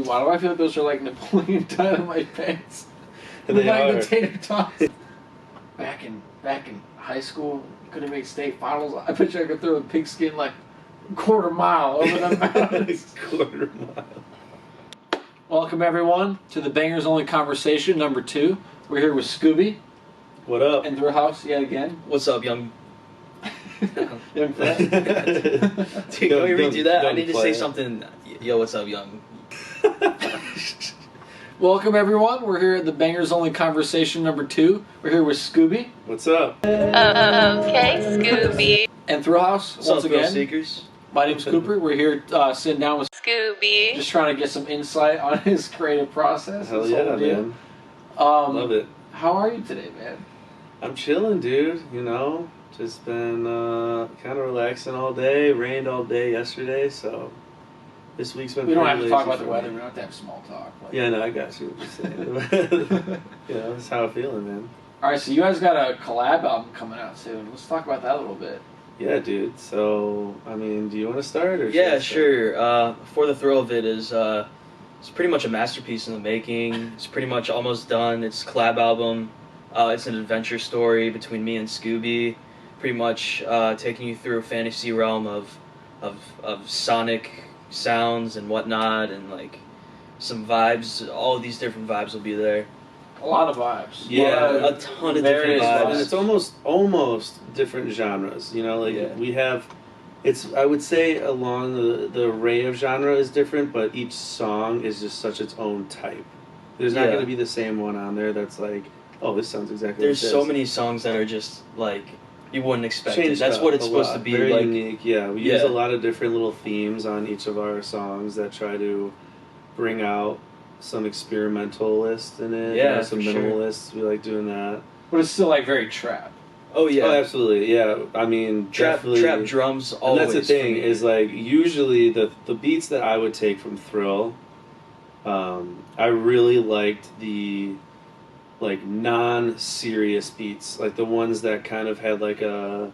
Dude, why do I feel like those are like Napoleon Dynamite pants? They like are. the tater tots. Back in high school, couldn't make state finals. I bet you I could throw a pigskin like a quarter mile over the mountains. Quarter mile. Welcome everyone to the Bangers Only Conversation number 2. We're here with Sc00by What up? and Thrillhouse yet again. What's up, young? Young fella. Dude, can we redo that? I need to say something. Yo, what's up, young? Welcome everyone. We're here at the Bangers Only Conversation number 2. We're here with Sc00by What's up? Okay, Sc00by. and Thrillhouse What's once up, Thrill again. Seekers? My name's Cooper. We're here sitting down with Sc00by. just trying to get some insight on his creative process. Hell this yeah, whole deal. man. Love Love it. How are you today, man? I'm chilling, dude. You know, just been kind of relaxing all day. Rained all day yesterday, so this week's been. We don't have pretty to talk lazy about the for weather. me. We don't have to have small talk. Like. Yeah, no, I got you. What you're saying. You know, that's how I'm feeling, man. All right, so you guys got a collab album coming out soon. Let's talk about that a little bit. Yeah, dude. So, I mean, do you want to start or? Yeah, should I sure. For the Thrill of it is, it's pretty much a masterpiece in the making. It's pretty much almost done. It's a collab album. It's an adventure story between me and Sc00by. Pretty much taking you through a fantasy realm of sonic sounds and whatnot, and like some vibes. All of these different vibes will be there. A lot of vibes. Yeah, a ton of different various vibes. And it's almost different genres. You know, like Yeah. we have. It's, I would say, along the array of genre is different, but each song is just such its own type. There's not Yeah. going to be the same one on there that's like, oh, this sounds exactly There's like so this. many songs that are just like you wouldn't expect it. Changed That's up what it's a supposed lot. to be. Very like unique, yeah. We Yeah. use a lot of different little themes on each of our songs that try to bring out some experimentalist in it. Yeah, you know, some for sure. minimalists. We like doing that. But it's still like very trap. Oh yeah, Oh, absolutely, yeah. I mean, trap definitely. drums. And Always that's the thing for me. is like usually the beats that I would take from Thrill, I really liked the like non-serious beats, like the ones that kind of had like a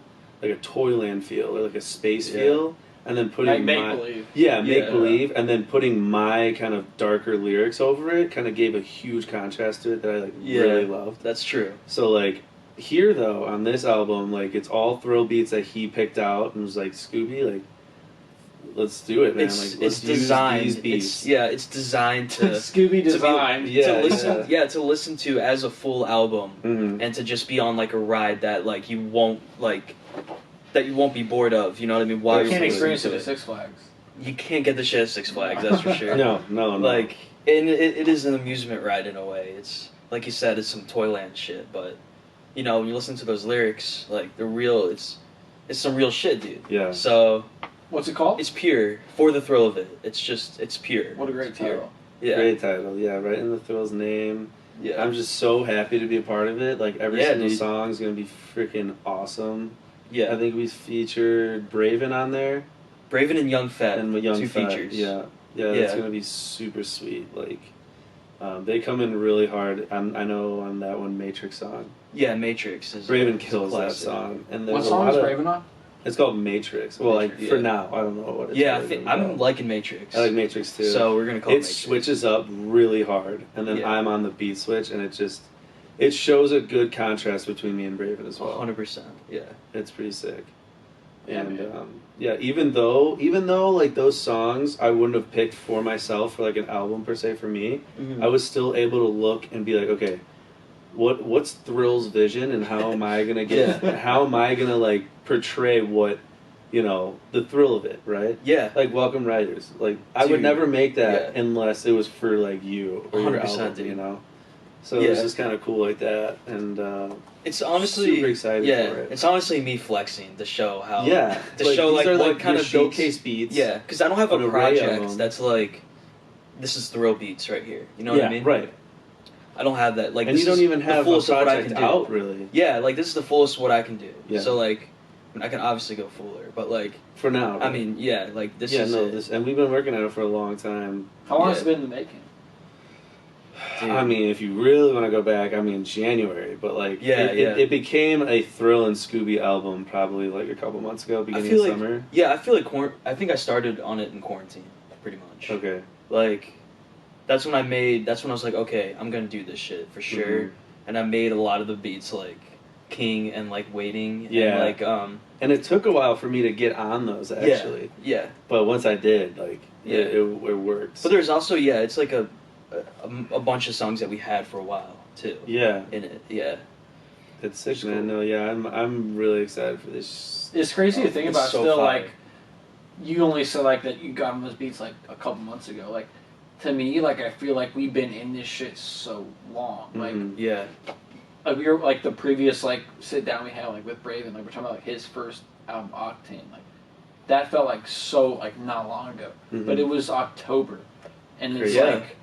Toyland feel or like a space Yeah. feel, and then putting Like make my believe. yeah make Yeah. believe, and then putting my kind of darker lyrics over it, kind of gave a huge contrast to it that I like Yeah. really loved. That's true. So like. Here though, on this album, like it's all Thrill beats that he picked out and was like, Sc00by, like, let's do it, man. It's like, let's designed. use these beats. It's designed to Sc00by design. Yeah, to listen. Yeah, to listen to as a full album Mhm. and to just be on like a ride that like you won't be bored of. You know what I mean? While You you're can't listening experience to it at Six Flags. You can't get the shit at Six Flags. That's for sure. No. Like, and it is an amusement ride in a way. It's like you said, it's some Toyland shit, but. You know, when you listen to those lyrics, like it's some real shit, dude. Yeah. So What's it called? it's pure for the thrill of it. It's pure. What a great It's pure. title. Yeah. Great title, yeah, right in the Thrill's name. Yeah. I'm just so happy to be a part of it. Like, every Yeah, single dude. song is going to be freaking awesome. Yeah. I think we featured Braven on there. Braven and Young Fat. And Young two Fat, features. Yeah, Yeah. that's going to be super sweet. Like, they come in really hard. I know on that one, Matrix song. Yeah, Matrix is Braven is a kills that classic. song. And there's What a song lot is of, Raven on? It's called Matrix. Well, like, Matrix, for yeah. now, I don't know what it's Yeah, really I'm about. liking Matrix. I like Matrix too. So we're gonna call it It Matrix. switches up really hard, and then Yeah. I'm on the beat switch, and it shows a good contrast between me and Braven as well. 100%. Yeah. It's pretty sick. Yeah, And man. yeah, even though like those songs I wouldn't have picked for myself for like an album per se for me, Mhm. I was still able to look and be like, okay, what's Thrill's vision, and how am I gonna get how am I gonna like portray what, you know, the thrill of it, right? Yeah. Like Welcome Riders. Like I would Dude, never make that yeah. unless it was for like you or your 100%, album, dude. you know. So it was Yeah. just kind of cool like that, and It's honestly super excited yeah, for it. it's honestly me flexing to show how yeah, to show these like are, what kind your of showcase beats. Yeah, because I don't have An a array of project them. that's like this is Thrill beats right here. You know what I mean? Right. I don't have that. Like, And this you don't is even the have a fullest of what I project can do. out really Yeah, like this is the fullest of what I can do. Yeah. So like, I can obviously go fuller, but like, for now. I mean, yeah, like this yeah, is no, it. this, and we've been working on it for a long time. How long Yeah. has it been in the making? Dude. I mean, if you really want to go back, I mean January, but like Yeah, yeah. it became a Thrill and Sc00by album probably like a couple months ago, I beginning feel of like summer. yeah, I feel like I think I started on it in quarantine, pretty much. Okay. Like, that's when I was like, okay, I'm gonna do this shit for sure. And I made a lot of the beats like King and like Waiting. Yeah. And, like and it took a while for me to get on those actually. Yeah. But once I did, like, it works. But there's also it's like a bunch of songs that we had for a while too. Yeah. In it. Yeah. It's sick, Cool. man. No, yeah, I'm really excited for this. It's crazy to think It's about. so Still, fire. like, you only said like that you got on those beats like a couple months ago. Like, to me, like, I feel like we've been in this shit so long. Like, Yeah. we were like the previous like sit down we had like with Braven, like we're talking about like his first album Octane. Like, that felt like so like not long ago, but it was October, and it's Yeah. like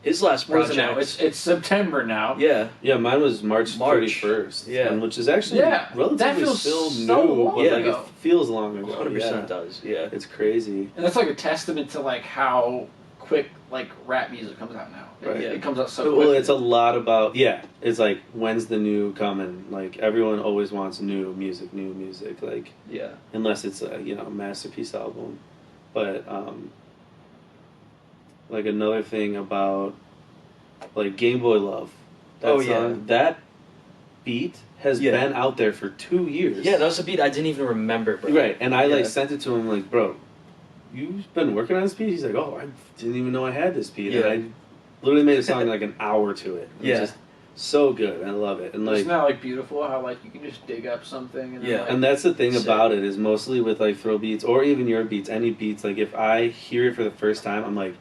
His last what is it project. now? It's September now. Yeah. Yeah, mine was March 31st. Yeah. Which is actually relatively that feels still so new, long but like ago. it feels long ago. 100% does. Yeah. It's crazy. And that's like a testament to like how quick like rap music comes out now. Right. It comes out so Well, quick. it's a lot about it's like when's the new coming? Like everyone always wants new music. Like unless it's a masterpiece album, but like another thing about like Game Boy Love. That song, that beat has been out there for 2 years. Yeah, that was a beat I didn't even remember, bro. Right, and I like sent it to him like, bro, you've been working on this beat? He's like, oh, I didn't even know I had this beat. Yeah. And I literally made a song in like an hour to it. It's just so good. I love it. And like, isn't that like beautiful how like you can just dig up something and then, like, and that's the thing about it is mostly with like thrill beats or even your beats, any beats, like if I hear it for the first time, I'm like,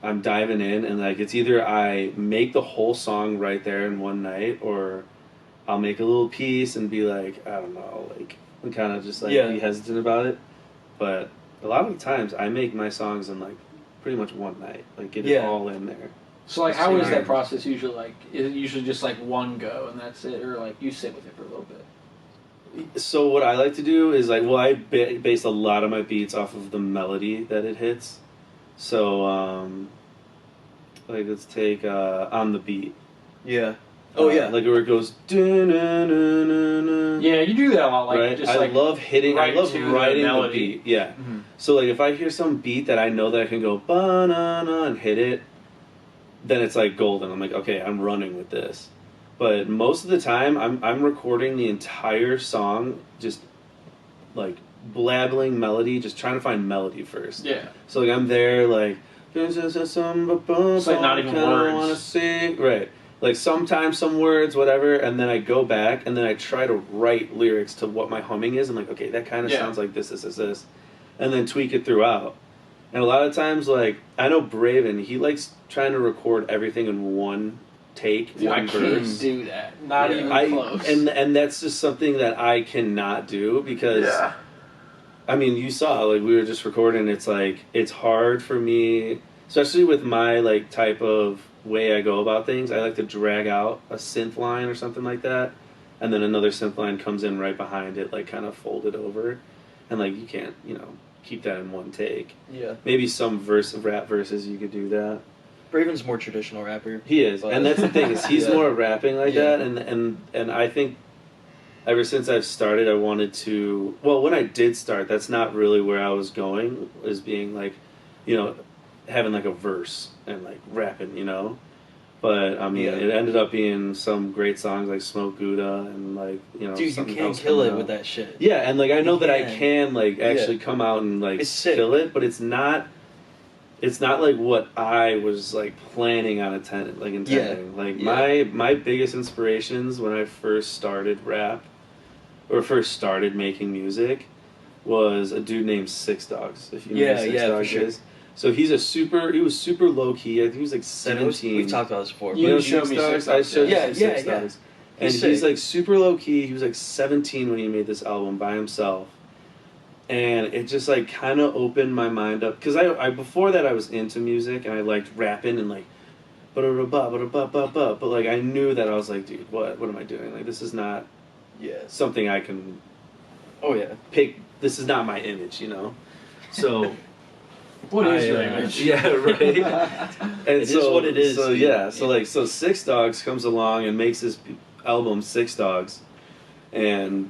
I'm diving in and like it's either I make the whole song right there in one night or I'll make a little piece and be like, I don't know, like and kind of just like be hesitant about it. But a lot of the times I make my songs in like pretty much one night, like get it all in there. So like how is that process usually like? Is it usually just like one go and that's it, or like you sit with it for a little bit? So what I like to do is like, I base a lot of my beats off of the melody that it hits. So like let's take On the Beat. Yeah. Like where it goes. Yeah, you do that a lot. Like right? just I like love hitting. I love writing the melody. beat. Yeah. So like if I hear some beat that I know that I can go ba-na-na and hit it, then it's like golden. I'm like, okay, I'm running with this. But most of the time, I'm recording the entire song, just like blabbling melody, just trying to find melody first. Yeah. So like I'm there, like it's like not even words. Wanna sing. Right. Like sometimes some words, whatever, and then I go back and then I try to write lyrics to what my humming is. I'm like, okay, that kind of sounds like this, and then tweak it throughout. And a lot of times, like I know Braven, he likes trying to record everything in one take, one verse. I can't do that. Not even close. And that's just something that I cannot do because, I mean, you saw like we were just recording. It's like it's hard for me, especially with my like type of way I go about things. I like to drag out a synth line or something like that, and then another synth line comes in right behind it, like kind of folded over, and like you can't, keep that in one take. Yeah. Maybe some rap verses you could do that. Braven's more traditional rapper. He is, and that's the thing is he's more rapping like that, and I think ever since I've started, I wanted to. Well, when I did start, that's not really where I was going. Was being like, having like a verse and like rapping, But I mean, it ended up being some great songs like Smoke Gouda and like Dude, you can kill it with that shit. Yeah, and like I know that I can like actually come out and like kill it, but it's not like what I was like planning on intending. Like my biggest inspirations when I first started rap or first started making music was a dude named Six Dogs. If you know who Six Dogs is. So he was super low key. I think he was like 17. We've talked about this before. You showed me Six Dogs. I showed you Six yeah. Dogs. And he's like super low key. He was like 17 when he made this album by himself. And it just like kind of opened my mind up because I before that I was into music and I liked rapping and like but like I knew that I was like, dude, what am I doing? Like this is not something I can pick. This is not my image, So what is your image? Yeah, right. And it is what it is. So Six Dogs comes along and makes this album Six Dogs, and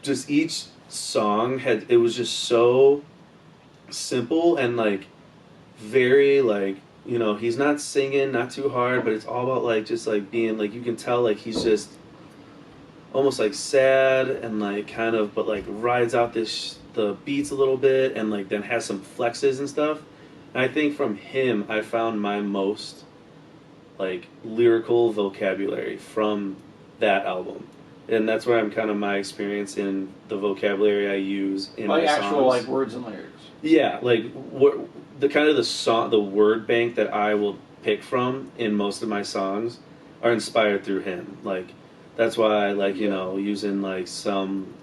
just each song it was just so simple and like very like, you know, he's not singing, not too hard, but it's all about like just like being like, you can tell like he's just almost like sad and like kind of, but like rides out the beats a little bit and like then has some flexes and stuff. And I think from him I found my most like lyrical vocabulary from that album. And that's where I'm kind of my experience in the vocabulary I use in like my actual songs. like words and lyrics. Yeah, like what the kind of the word bank that I will pick from in most of my songs are inspired through him. Like that's why I like, you know, using like some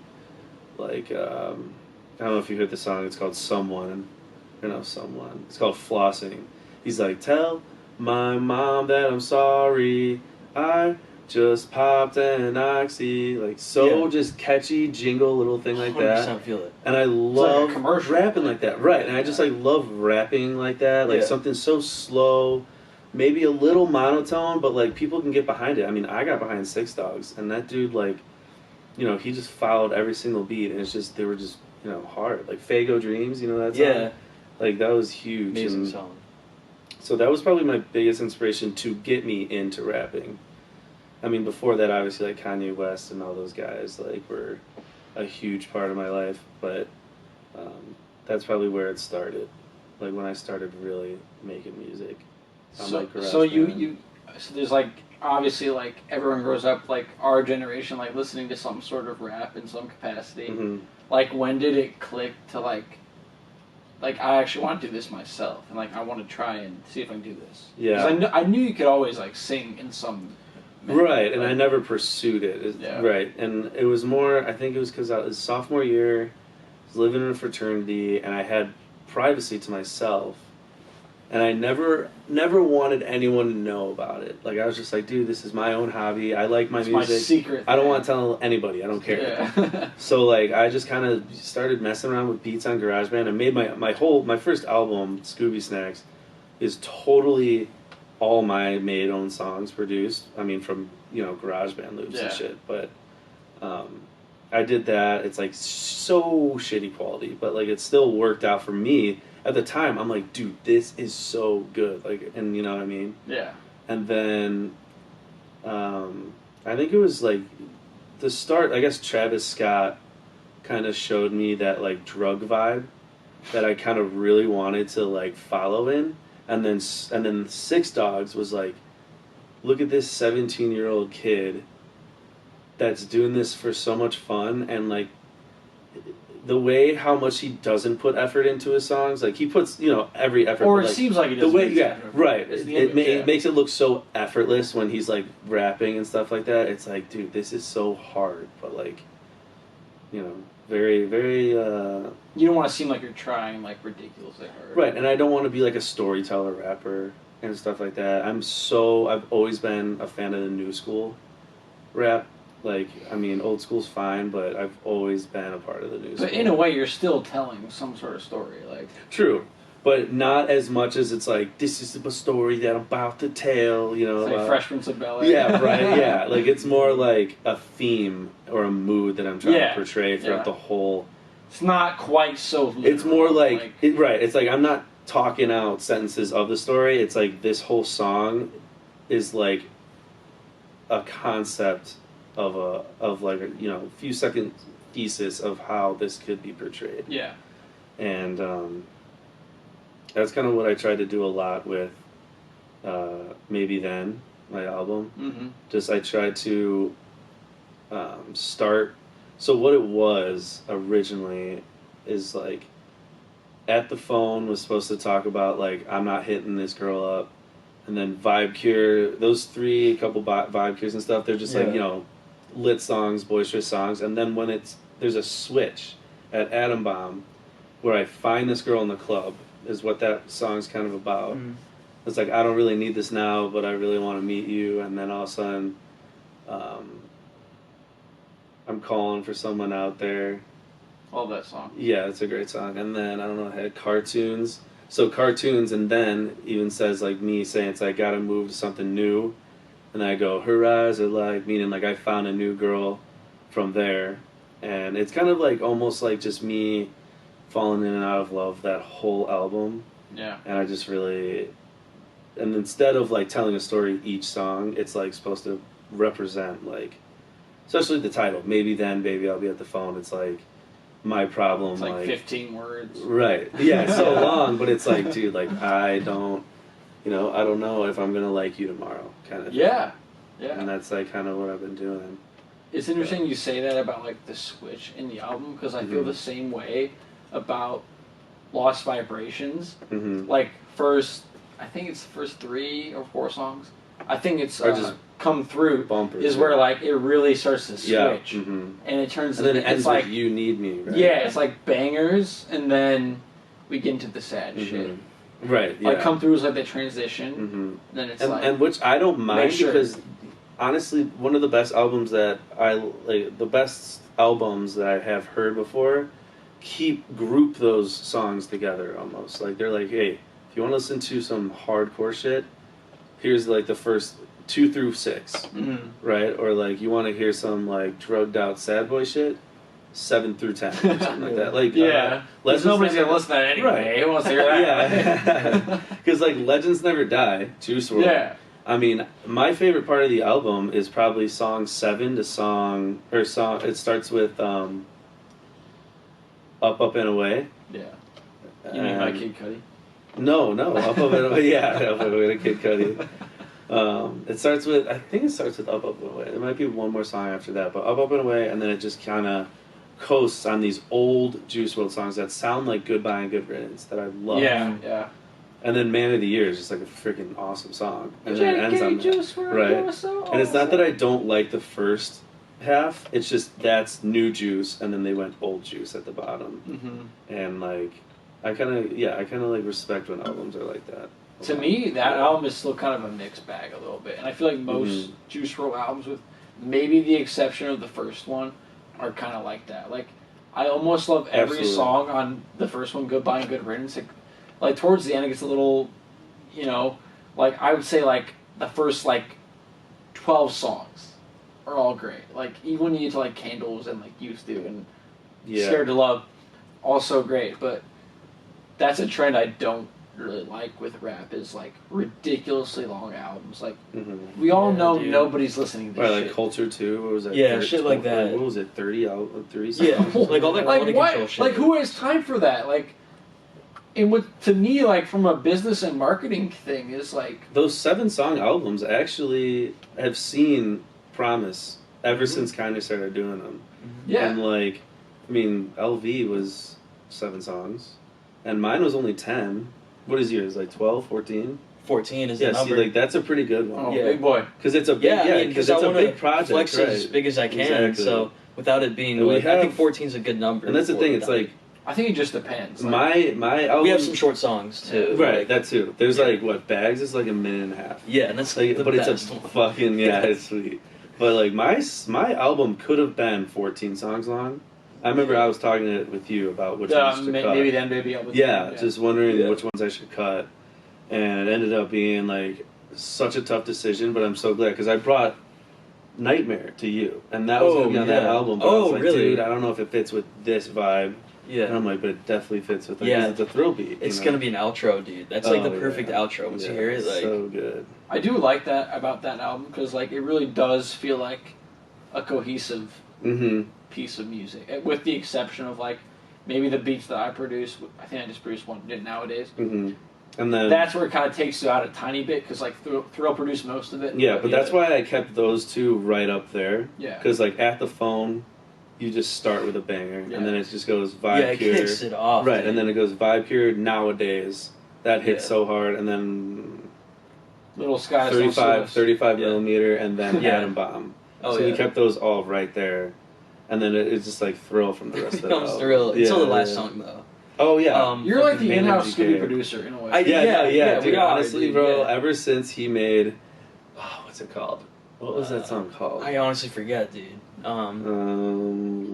like I don't know if you heard the song, it's called Someone. You know, Someone. It's called Flossing. He's like, tell my mom that I'm sorry. I just popped an oxy, like just catchy jingle little thing like that. 100% feel it. And I love like commercial. rapping like that, right? And I just like love rapping like that, like something so slow, maybe a little monotone, but like people can get behind it. I mean, I got behind Six Dogs, and that dude, like, you know, he just followed every single beat, and it's just they were just, you know, hard. Like Fago Dreams, you know that song? Yeah. Like that was huge. Amazing and song. so that was probably my biggest inspiration to get me into rapping. I mean, before that, obviously, like Kanye West and all those guys, like, were a huge part of my life. But that's probably where it started, like when I started really making music. So there's like obviously like everyone grows up like our generation like listening to some sort of rap in some capacity. Mm-hmm. Like when did it click to like I actually want to do this myself and like I want to try and see if I can do this. Yeah. 'Cause I knew you could always like sing in some. Right, and I never pursued it. Yeah. Right, and it was more, I think it was because I was sophomore year, I was living in a fraternity, and I had privacy to myself, and I never wanted anyone to know about it. Like, I was just like, dude, this is my own hobby, I like my music. My secret I don't thing. want to tell anybody, I don't care. Yeah. So, like, I just kind of started messing around with beats on GarageBand, and made my first album, Scooby Snacks, is totally all my made own songs produced. I mean, from, you know, GarageBand loops and shit. But I did that. It's like so shitty quality, but like it still worked out for me at the time. I'm like, dude, this is so good. Like, and you know what I mean? Yeah. And then I think it was like the start. I guess Travis Scott kind of showed me that like drug vibe that I kind of really wanted to like follow in. And then Six Dogs was like, look at this 17-year-old kid that's doing this for so much fun, and like the way how much he doesn't put effort into his songs, like he puts, you know, every effort. Or but, it like, seems like he the doesn't. way, right. It Makes it look so effortless when he's like rapping and stuff like that. It's like, dude, this is so hard, but like, you know, very, very. You don't want to seem like you're trying like ridiculously hard. Right, and I don't want to be like a storyteller rapper and stuff like that. I've always been a fan of the new school rap. Like, I mean, old school's fine, but I've always been a part of the new school. But in a way, you're still telling some sort of story, like. True, but not as much as it's like, this is the story that I'm about to tell, you know. It's like Fresh Prince of Bel-Air. Yeah, right, yeah. Like, it's more like a theme or a mood that I'm trying to portray throughout the whole. It's not quite so literal. It's more like, it's like I'm not talking out sentences of the story. It's like this whole song is like a concept of like a, you know, few second thesis of how this could be portrayed. Yeah. And that's kind of what I tried to do a lot with Maybe Then, my album. Mm-hmm. Just I tried to start. So what it was originally is like, At the Phone was supposed to talk about like, I'm not hitting this girl up, and then Vibe Cure, those three, a couple Vibe Cures and stuff, they're just like, you know, lit songs, boisterous songs. And then when there's a switch at Atom Bomb where I find this girl in the club is what that song's kind of about. It's like, I don't really need this now, but I really want to meet you. And then all of a sudden, I'm calling for someone out there. Love that song. Yeah, it's a great song. And then, I don't know, I had Cartoons. So Cartoons, and then even says like me saying it's like, gotta move to something new. And I go, her eyes are like, meaning like I found a new girl from there. And it's kind of like almost like just me falling in and out of love that whole album. Yeah. And I just really, and instead of like telling a story each song, it's like supposed to represent like, especially the title, Maybe Then, Baby, I'll Be at the Phone. It's like my problem. It's like 15 words. Right. Yeah, it's so long, but it's like, dude, like I don't know if I'm going to like you tomorrow kind of thing. Yeah. Yeah. And that's like kind of what I've been doing. It's interesting you say that about like the switch in the album because I feel the same way about Lost Vibrations. Like I think it's the first 3 or 4 songs. I think it's just Come Through bumpers, is where like it really starts to switch, and it turns. And then it ends it's like with You Need Me. Right? Yeah, it's like bangers, and then we get into the sad shit. Right. Yeah. Like Come Through is like the transition. Then it's and which I don't mind because honestly, one of the best albums that the best albums that I have heard before, group those songs together almost. Like they're like, hey, if you want to listen to some hardcore shit, here's like the first 2 through 6, right? Or like you want to hear some like drugged out sad boy shit, 7 through 10 or something like that. Like because nobody's gonna listen to that anyway. Right. Who wants to hear that? Yeah, because like Legends Never Die, Juice WRLD. Yeah. I mean, my favorite part of the album is probably song 7 to song. It starts with Up, Up and Away. Yeah. You mean by Kid Cudi? No, Up, Up and Away. Yeah, Up and Away to Kid Cudi. It starts with, I think it starts with Up, Up and Away. There might be one more song after that, but Up, Up and Away, and then it just kind of coasts on these old Juice WRLD songs that sound like Goodbye and Good Riddance that I love. Yeah, yeah. And then Man of the Year is just like a freaking awesome song. And then it ends on that. Right. So and it's not that I don't like the first half, it's just that's new Juice, and then they went old Juice at the bottom. And like, I kind of like respect when albums are like that. To me, that album is still kind of a mixed bag a little bit. And I feel like most Juice WRLD albums, with maybe the exception of the first one, are kind of like that. Like, I almost love every song on the first one, Goodbye and Good Riddance. Like, towards the end, it gets a little, like, I would say, like, the first, like, 12 songs are all great. Like, even when you get to, like, Candles and, like, Used to and Scared to Love, also great. But that's a trend I don't really like with rap, is, like, ridiculously long albums. Like, we all know nobody's listening to this shit. Like Culture 2, what was that? Yeah, shit like that. What was it, 30 songs? Yeah, like all that quality control shit. Like, who has time for that? Like, and what, to me, like, from a business and marketing thing, is like... Those 7-song albums actually have seen promise ever since Kanye started doing them. Yeah. And, like, I mean, LV was 7 songs, and mine was only 10. What is yours, like 12, 14? 14 is the number. See, like, that's a pretty good one. Oh, big boy. Because it's a big, because it's a big project, flex it as big as I can, exactly. So without it being, like, I think 14 is a good number. And that's the thing, it's like... I think it just depends. Like, my album... We have some short songs, too. Right, like, that too. There's like, what, Bags is like a minute and a half. Yeah, and that's like the but best it's a one. fucking, it's sweet. But like, my album could have been 14 songs long. I remember I was talking with you about which ones to cut. Maybe Then, Baby, I'll be just wondering which ones I should cut. And it ended up being like such a tough decision, but I'm so glad, because I brought Nightmare to you, and that was going to be on that album. But I was like, really? dude, I don't know if it fits with this vibe. Yeah. And I'm like, but it definitely fits with it. Yeah. It's a thrill beat. It's going to be an outro, dude. That's like the perfect outro. Once you hear it, like... so good. I do like that about that album, because like, it really does feel like a cohesive piece of music, with the exception of like maybe the beats that I produce. I think I just produced one nowadays. And then that's where it kind of takes you out a tiny bit, because like Thrill produced most of it. Yeah, but that's why I kept those two right up there. Yeah. Because like At the Phone, you just start with a banger, and then it just goes Vibe Yeah, it Cure. kicks it off. Right, dude. and then it goes Vibe Cure, Nowadays. That hits so hard, and then Little Sky 35 millimeter, and then Atom Bomb. Oh, so we kept those all right there. And then it's just like Thrill from the rest of the album. Thrill until the last song, though. Oh, yeah. You're like the in-house Scooby producer, in a way. Dude, honestly, bro, ever since he made... Oh, what's it called? What was that song called? I honestly forget, dude.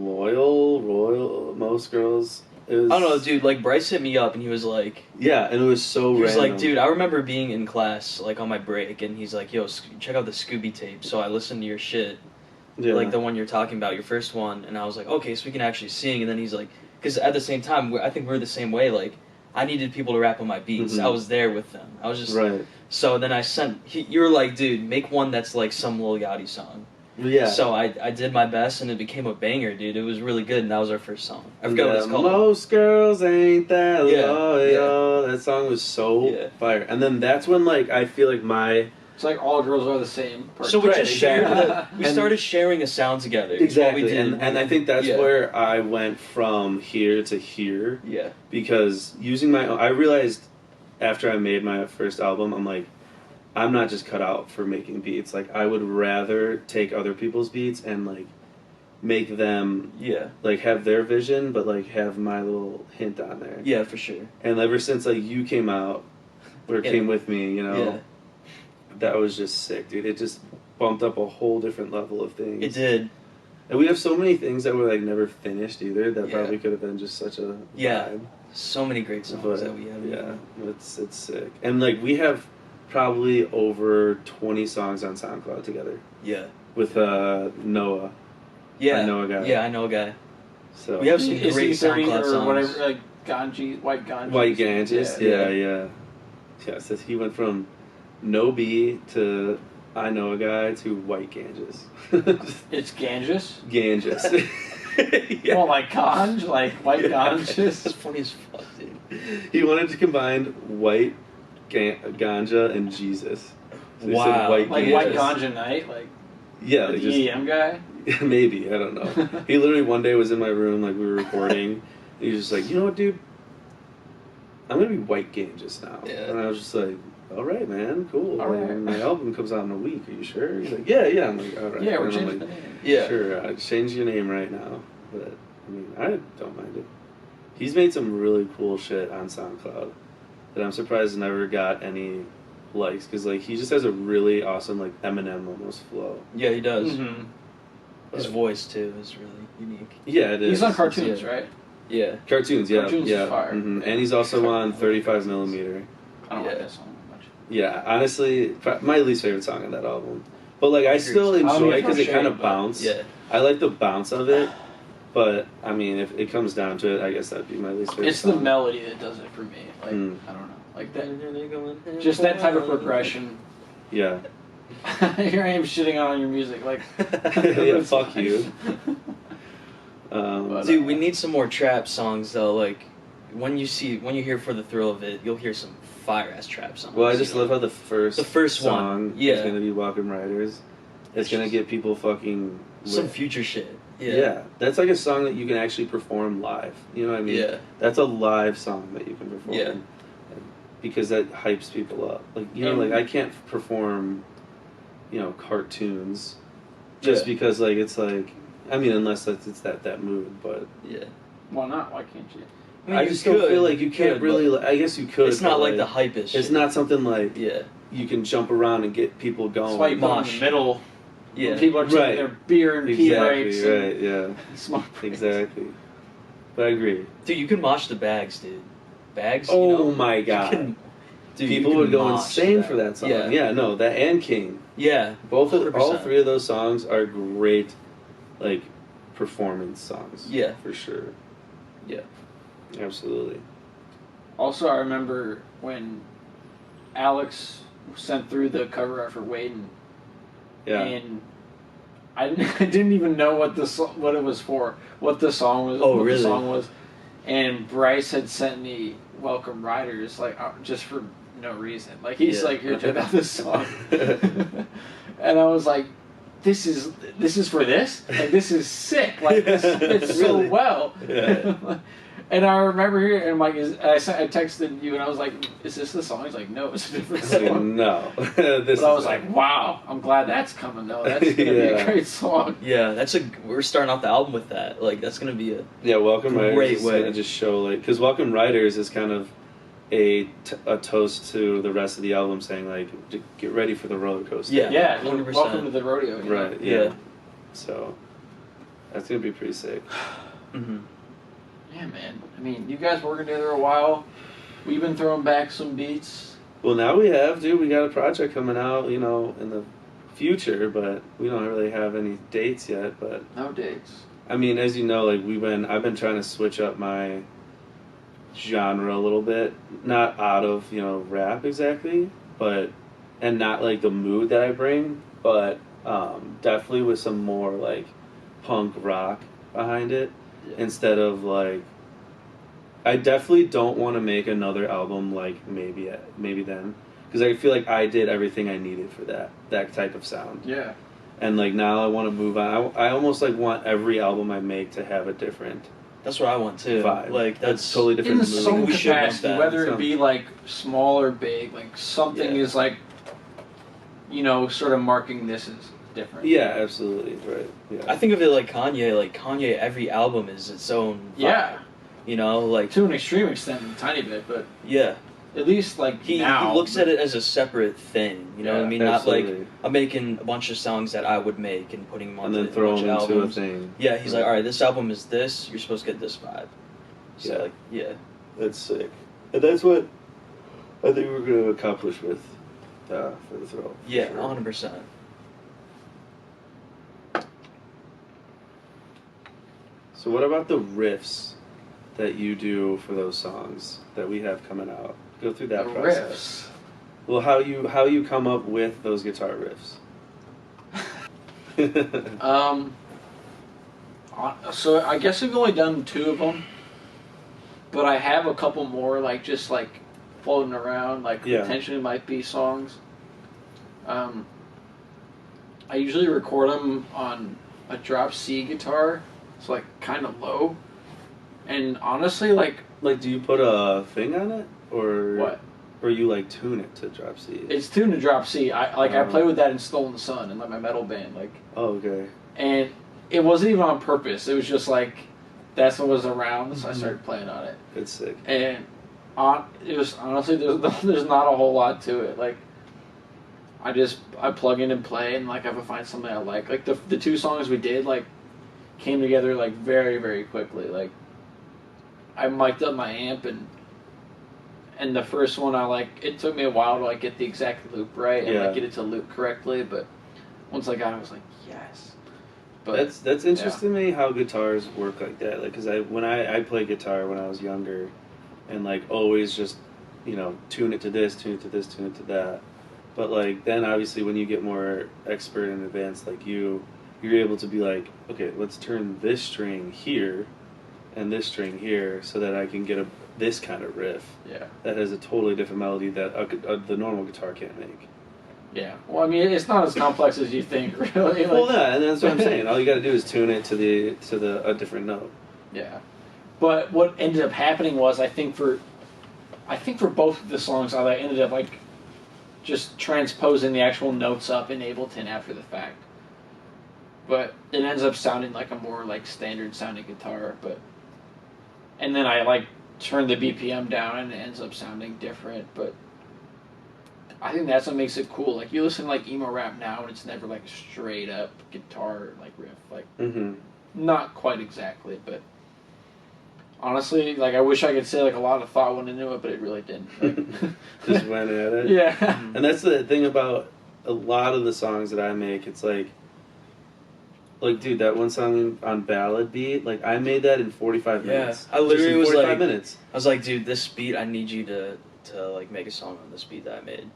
Royal, Most Girls... I don't know, dude, like, Bryce hit me up, and he was like... Yeah, and it was so He was random. like, dude, I remember being in class, like, on my break, and he's like, yo, check out the Scooby tape. So I listened to your shit, like, the one you're talking about, your first one, and I was like, okay, so we can actually sing. And then he's like... Because at the same time, I think we're the same way, like... I needed people to rap on my beats. Mhm. I was there with them. I was just Right. So then you were like, dude, make one that's like some Lil Yachty song. Yeah. So I did my best, and it became a banger, dude. It was really good, and that was our first song. I forgot what it's called. Most girls ain't that Yeah, loyal. That song was so Yeah. fire. And then that's when, like, I feel like It's like all girls are the same. So we Right, just shared. exactly. We And- started sharing a sound together. is what exactly, we did. and I think that's Yeah. where I went from here to here. Yeah. Because using my own, I realized after I made my first album, I'm like, I'm not just cut out for making beats. Like, I would rather take other people's beats and, like, make them, Yeah. like, have their vision, but, like, have my little hint on there. Yeah, for sure. And ever since, like, you came out, or Yeah. came with me, you know, Yeah. that was just sick, dude. It just bumped up a whole different level of things. It did. And we have so many things that were, like, never finished either that Yeah. probably could have been just such a Yeah. vibe. So many great songs But, that we have. yeah, it's sick. And, like, we have probably over 20 songs on SoundCloud together Yeah. with Noah. Yeah. I know a guy. Yeah, I know a guy. So We have some Is great he 30 SoundCloud or songs. whatever, like Ganji, White Ganji. White Ganges. Yeah. Yeah, so he went from No B to I know a guy to White Ganges. It's Ganges. Ganges. Yeah. Well, like Ganj, like White That's Ganges. funny as fuck, dude. He wanted to combine white ganja and Jesus. So he said Wow. White Like Ganges. White Ganja Night, like Yeah, the they just EDM guy. maybe, I don't know. He literally one day was in my room, like we were recording, and he was just like, you know what, dude? I'm gonna be White Ganges now. Yeah. And I was just like, all right, man, cool. All right. And my album comes out in a week. Are you sure? He's like, yeah. I'm like, all right. Yeah, we're And I'm changing like, the name. Yeah. Sure, I'd change your name right now. But, I mean, I don't mind it. He's made some really cool shit on SoundCloud that I'm surprised never got any likes. Because, like, he just has a really awesome, like, Eminem almost flow. Yeah, he does. Mm-hmm. His voice, too, is really unique. Yeah, it is. He's on cartoons, Yeah. right? Yeah. Cartoons, yeah. Cartoons is yeah. fire. And he's also on 35 millimeter. I don't like Yeah. that song much. Yeah, honestly, my least favorite song on that album. But, like, I still I mean, enjoy it it's no because it kind of shame, but- bounce. Yeah. I like the bounce of it. But, I mean, if it comes down to it, I guess that'd be my least favorite It's the song. melody that does it for me. Like, Mm. I don't know. Like that. Just that type of progression. Yeah. Here I am shitting on your music. Like, Yeah, fuck you. But, Dude, we need some more trap songs though. Like when you hear For the Thrill of It, you'll hear some fire ass trap songs. Well, I just you know? love how the first one, song yeah. is gonna be Welcome Riders. It's gonna get people fucking lit. some future shit. Yeah, that's like a song that you can actually perform live. You know what I mean? Yeah. That's a live song that you can perform. Yeah. Because that hypes people up. Like, you know, like I can't perform, you know, cartoons just Yeah. because, like, it's like, I mean, unless it's that mood, but Yeah. why not? Why can't you? I you just don't could, feel like you can't could, really, but I guess you could. It's not but, like the hype is. It's shit. not something like Yeah. you can jump around and get people going. That's why you put them in Mosh. the middle. Yeah. When people are taking Right. their beer and pee breaks. Exactly, and right, yeah. smoke breaks. Exactly. But I agree. Dude, you can mosh the bags, dude. Bags. Oh you know? my You God. can- dude, People you would can go mosh insane for that song. Yeah. Yeah, no, that and King. Yeah. All 100%. three of those songs are great, like, performance songs. Yeah. For sure. Yeah. Absolutely. Also, I remember when Alex sent through the cover art for Waden, Yeah. and I didn't even know what what it was for, what the song was. Oh, what really? The song was, and Bryce had sent me Welcome Riders, like just for no reason. Like he's Yeah. like, here, check out this song, and I was like, this is for this. Like this is sick. Like this fits so Really? well. Yeah. And I remember here, and I'm like, I texted you, and I was like, "Is this the song?" He's like, "No, it's a different It's like, song." no. But I was like, "Wow, I'm glad that's coming though. That's gonna be a Yeah. great song." Yeah, we're starting off the album with that. Like that's gonna be a yeah, Welcome Great Riders is way. gonna just show, like, because Welcome Riders is kind of a toast to the rest of the album, saying, like, get ready for the roller coaster. Yeah. Yeah, 100%. welcome to the rodeo. you know? Right, yeah. Yeah. So, that's gonna be pretty sick. Mhm. Yeah, man. I mean, you guys working together a while. We've been throwing back some beats. Well, now we have, dude. We got a project coming out, you know, in the future, but we don't really have any dates yet. But No dates. I mean, as you know, like I've been trying to switch up my genre a little bit, not out of rap exactly, but and not like the mood that I bring, but definitely with some more like punk rock behind it instead of like. I definitely don't want to make another album like maybe then, because I feel like I did everything I needed for that type of sound. Yeah. And like now I want to move on. I almost like want every album I make to have a different. That's what I want too. Vibe. Like that's totally different. In some We should want capacity, that. whether it be like small or big, like something is like, sort of marking this as different. Yeah, absolutely, right. Yeah. I think of it like Kanye. Like Kanye, every album is its own vibe. Yeah. Like To an extreme extent, a tiny bit, but yeah, at least like he now. looks at it as a separate thing. You know what I mean? Absolutely. Not like I'm making a bunch of songs that I would make and putting them on and then a throw bunch them of into albums. a thing. Yeah, he's like, all right, this album is this. You're supposed to get this vibe. So Yeah. like, yeah, That's sick. And that's what I think we're going to accomplish with for the throw. yeah, Sure. 100%. So what about the riffs that you do for those songs that we have coming out? Go through that the process. riffs. Well, how you come up with those guitar riffs? So I guess I've only done 2 of them, but I have a couple more like just like floating around, like potentially might be songs. I usually record them on a drop C guitar, so like kind of low. And honestly, like do you put a thing on it or what? Or you like tune it to drop C? It's tuned to drop C. I play with that in Stolen Sun and like my metal band, like. Oh, okay. And it wasn't even on purpose. It was just like that's what was around, so I started playing on it. It's sick. And it was honestly there's not a whole lot to it. Like I plug in and play, and like if I find something I like the 2 songs we did like came together like very very quickly. Like I mic'd up my amp and the first one it took me a while to like get the exact loop right and like get it to loop correctly, but once I got it, I was like yes. But that's interesting to me how guitars work like that. Like, cause when I played guitar when I was younger, and like always just tune it to this, tune it to this, tune it to that. But like then obviously when you get more expert and advanced like you're able to be like, okay, let's turn this string here, and this string here, so that I can get this kind of riff. Yeah. That has a totally different melody that the normal guitar can't make. Yeah. Well, I mean, it's not as complex as you think, really. Like, Well, yeah, and that's what I'm saying. All you got to do is tune it to a different note. Yeah. But what ended up happening was I think for both of the songs, I ended up like just transposing the actual notes up in Ableton after the fact. But it ends up sounding like a more like standard sounding guitar, and then I like turn the BPM down and it ends up sounding different, but I think that's what makes it cool. Like you listen to like emo rap now and it's never like a straight up guitar like riff. Like not quite exactly, but honestly, like I wish I could say like a lot of thought went into it, but it really didn't. Like, Just went at it. Yeah. And that's the thing about a lot of the songs that I make. It's like dude, that one song on Ballad Beat, like I made that in 45 minutes. I literally was 45 like, minutes. I was like, dude, this beat, I need you to like make a song on this beat that I made.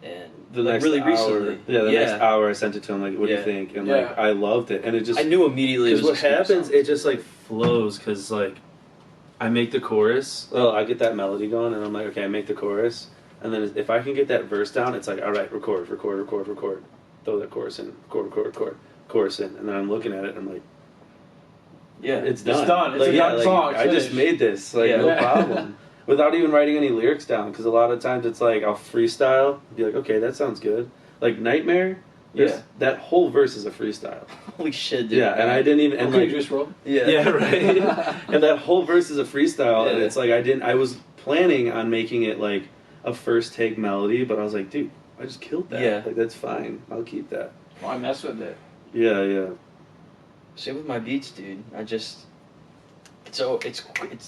And The like, next really hour, recently, next hour I sent it to him, like, what do you think? And like, I loved it, and it just I knew immediately. because It was what a Scooby happens, song. it just like flows, because like I make the chorus, I get that melody going, and I'm like, okay, I make the chorus, and then if I can get that verse down, it's like, all right, record, throw that chorus in, record, chorus in, and then I'm looking at it, and I'm like, Yeah, it's done. It's done. It's a done song. It's I just finished. made this, like, Yeah. no problem. Without even writing any lyrics down, because a lot of times it's like, I'll freestyle, be like, okay, that sounds good. Like, Nightmare, that whole verse is a freestyle. Holy shit, dude. Yeah, and I didn't even, and Okay, like, Juice WRLD. yeah, right. And that whole verse is a freestyle, and it's like, I was planning on making it like a first take melody, but I was like, dude, I just killed that. Yeah. Like, that's fine. I'll keep that. Why mess with it? Yeah. Same with my beats, dude. It's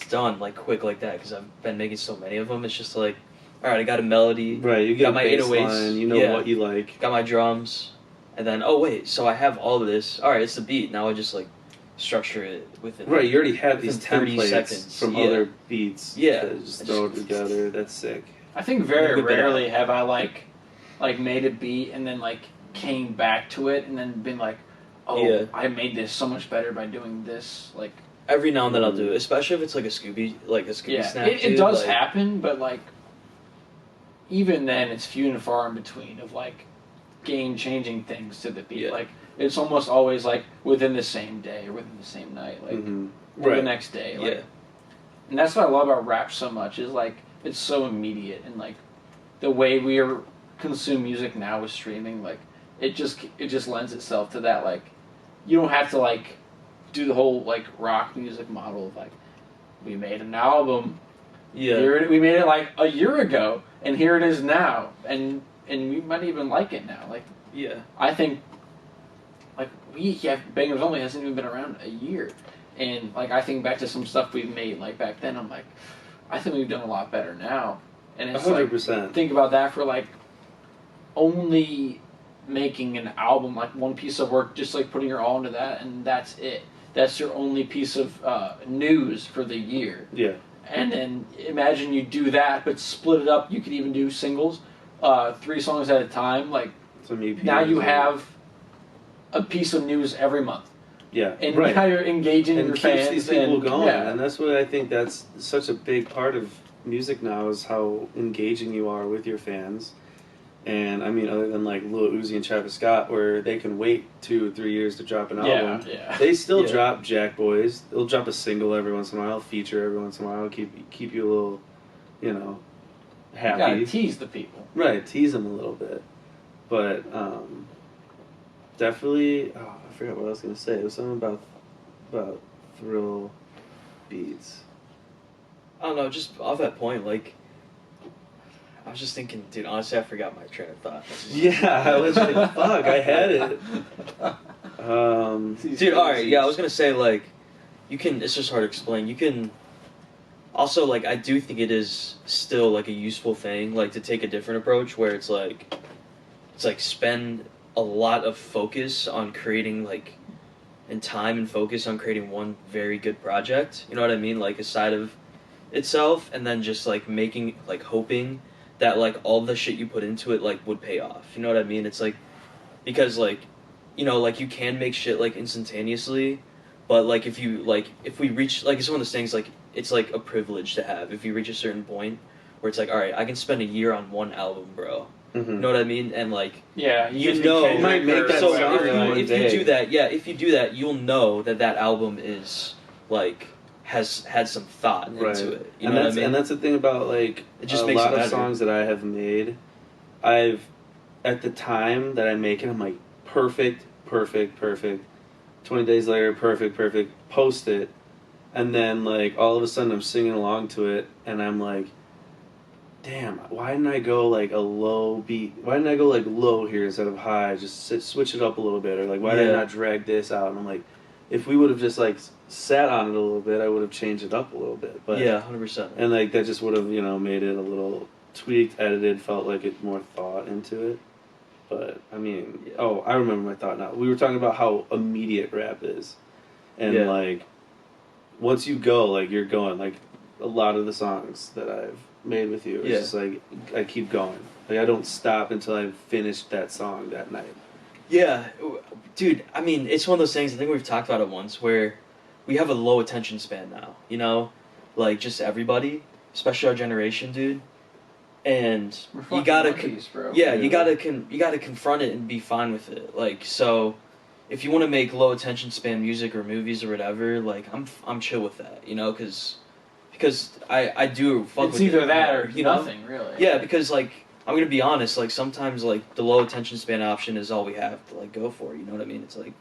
done like quick like that because I've been making so many of them. It's just like, all right, I got a melody, Right, you get got a my bass 808s, line, you know what you like. got my drums, and then oh wait, so I have all of this. All right, it's the beat. Now I just like structure it within. Right, you already have these within 30 templates seconds. from Yeah. other beats. Yeah. That just throw it together. That's sick. I think very Whip it rarely out. have I like made a beat and then like came back to it and then been like, oh, Yeah. I made this so much better by doing this. Like, Every now and then I'll do it, especially if it's like a Scooby yeah, snap. it dude, does like, happen, but like even then, it's few and far in between of like game-changing things to the beat. Yeah. Like it's almost always like within the same day or within the same night, like or the next day. Like, Yeah. and that's what I love about rap so much is like it's so immediate and like the way we consume music now with streaming, like it just lends itself to that. Like you don't have to like do the whole like rock music model of like we made an album. Yeah. We made it like a year ago, and here it is now, and we might even like it now. Like Yeah. I think like Bangers Only hasn't even been around a year, and like I think back to some stuff we've made like back then. I'm like, I think we've done a lot better now, and it's 100%. like think about that for like only making an album, like one piece of work, just like putting your all into that, and that's it. That's your only piece of news for the year. Yeah. And then imagine you do that, but split it up. You could even do singles, 3 songs at a time. Like Some EPs. now you have a piece of news every month, Yeah. and right. now you're engaging and your keeps fans. these people and, going, yeah. and that's what I think that's such a big part of music now is how engaging you are with your fans. And I mean, other than like Lil Uzi and Travis Scott, where they can wait 2 or 3 years to drop an album, Yeah. they still Yeah. drop Jack Boys. They'll drop a single every once in a while, feature every once in a while, keep you a little, You happy. gotta tease the people. Right, tease them a little bit, but definitely. Oh, I forgot what I was gonna say. It was something about thrill beats. I don't know, just off that point, like, I was just thinking, dude, honestly, I forgot my train of thought. Yeah, I was like, fuck, I had it. Dude, alright, yeah, I was gonna say, like, it's just hard to explain. You can, also, like, I do think it is still, like, a useful thing, like, to take a different approach where it's like spend a lot of focus on creating, like, and time and focus on creating one very good project, you know what I mean? Like, aside of itself, and then just, like, making, like, hoping that, like, all the shit you put into it, like, would pay off, you know what I mean? It's, like, because, like, you know, like, you can make shit, like, instantaneously, but, like, if we reach, like, it's one of those things, like, it's, like, a privilege to have, if you reach a certain point, where it's like, alright, I can spend a year on one album, bro. Mm-hmm. You know what I mean? And, like, Yeah, you know, you might make that so song if one day. you do that, yeah, if you do that, you'll know that album is, like, has had some thought into it. You know what I mean? And that's the thing about, like, It just a makes it lot of better. songs that I have made, at the time that I make it, I'm like, perfect. 20 days later, perfect, post it, and then, like, all of a sudden I'm singing along to it, and I'm like, damn, why didn't I go, like, a low beat? Why didn't I go, like, low here instead of high? Just switch it up a little bit, or, like, why did I Yeah. not drag this out? And I'm like, if we would have just, like, sat on it a little bit, I would have changed it up a little bit. But yeah, 100%. and, like, that just would have, made it a little tweaked, edited, felt like it more thought into it. But, I mean, Yeah. oh, I remember my thought now. We were talking about how immediate rap is. And, Yeah. like, once you go, like, you're going. Like, a lot of the songs that I've made with you, it's Yeah. just, like, I keep going. Like, I don't stop until I've finished that song that night. Yeah, dude, I mean, it's one of those things, I think we've talked about it once, where we have a low attention span now, you know? Like, just everybody, especially our generation, dude. And We're you fucking gotta, monkeys, bro. yeah, you gotta confront it and be fine with it. Like, so, if you want to make low attention span music or movies or whatever, like, I'm chill with that, you know? Because I do fuck It's with either it, that or you know? nothing, really. Yeah, because, like, I'm gonna be honest, like, sometimes, like, the low attention span option is all we have to, like, go for, you know what I mean? It's like,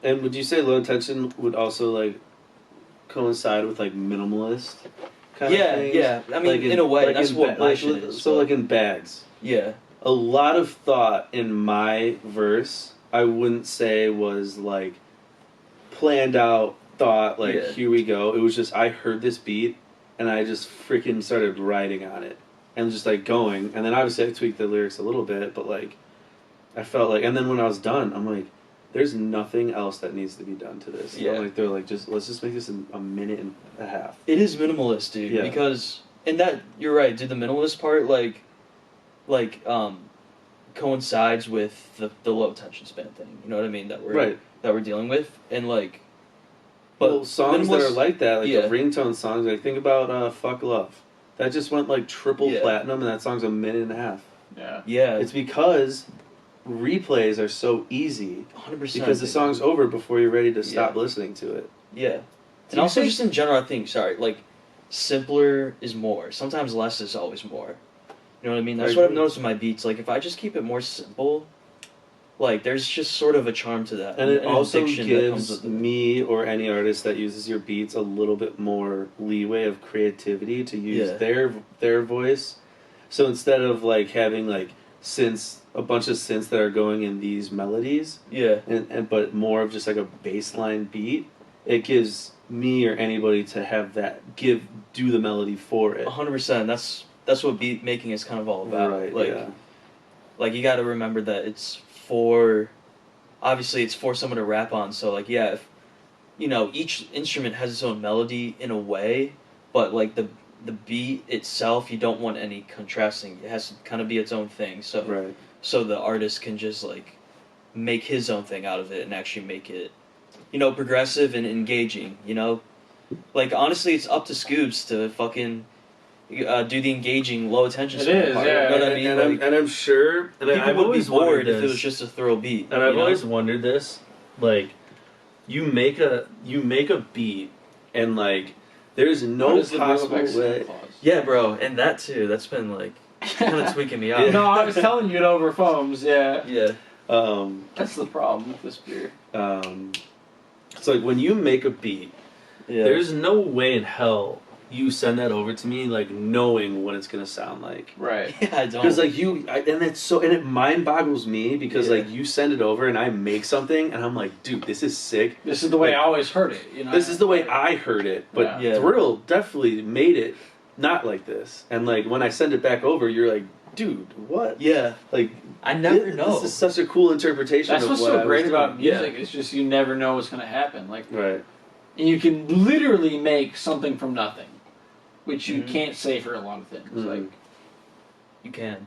And would you say low attention would also, like, coincide with, like, minimalist kind of things? yeah, I mean, Like in a way, like that's in what my like, shit is. So, but- like, in bags. yeah, A lot of thought in my verse, I wouldn't say was, like, planned out thought, like, Yeah. here we go. It was just, I heard this beat, and I just freaking started writing on it. And just, like, going. And then, obviously, I tweaked the lyrics a little bit, but, like, I felt like... And then when I was done, I'm like, there's nothing else that needs to be done to this. Yeah. Like they're like, let's just make this in a minute and a half. It is minimalist, dude. Yeah. Because and that you're right, dude. The minimalist part, coincides with the low attention span thing. You know what I mean? That we're dealing with, and like, but well, songs that are like that, like yeah. the ringtone songs. Like think about "Fuck Love." That just went like triple Yeah. platinum, and that song's a minute and a half. Yeah. Yeah, It's because replays are so easy 100%. because the song's over before you're ready to stop Yeah. listening to it. Yeah, Do and you also think- just in general, I think like simpler is more. Sometimes less is always more. You know what I mean? That's I what I've agree. noticed with my beats. Like if I just keep it more simple, like there's just sort of a charm to that, And it an also addiction that comes gives with it. me or any artist that uses your beats a little bit more leeway of creativity to use Yeah. their voice. So instead of like having like a bunch of synths that are going in these melodies, Yeah, and but more of just like a baseline beat, it gives me or anybody to have that do the melody for it. 100%. That's what beat making is kind of all about. Right, Like, yeah. like you got to remember that obviously it's for someone to rap on. So like, yeah, if, each instrument has its own melody in a way, but like the beat itself, you don't want any contrasting. It has to kind of be its own thing. So Right. so the artist can just like make his own thing out of it and actually make it, progressive and engaging. Like honestly, it's up to Scoobs to fucking do the engaging low attention It span is, part. yeah. You know what I mean? Like, And I'm sure, and people I've would be always bored wondered if it this. was just a thrill beat. And I've you know? always wondered this, like, you make a beat, and like, there's How no does the possible Brooklyn way. Exit clause? Yeah, bro, and that too. That's been like kind of tweaking me out. No, I was telling you it over foams. Yeah, Yeah. that's the problem with this beer. It's like when you make a beat, Yeah. there's no way in hell you send that over to me like knowing what it's gonna sound like. Right. Yeah, I don't. Because like and it mind boggles me because Yeah. like you send it over and I make something and I'm like, dude, this is sick. This is the way I always heard it. This is the way I heard it, but Yeah. Thrill definitely made it not like this. And like when I send it back over, you're like, dude, what? Yeah. Like I never know. This is such a cool interpretation. That's of what's what so I great was about doing. music. It's just you never know what's going to happen. Like, Right. and you can literally make something from nothing, which you Mhm. can't say for a lot of things. Mhm. Like, You can.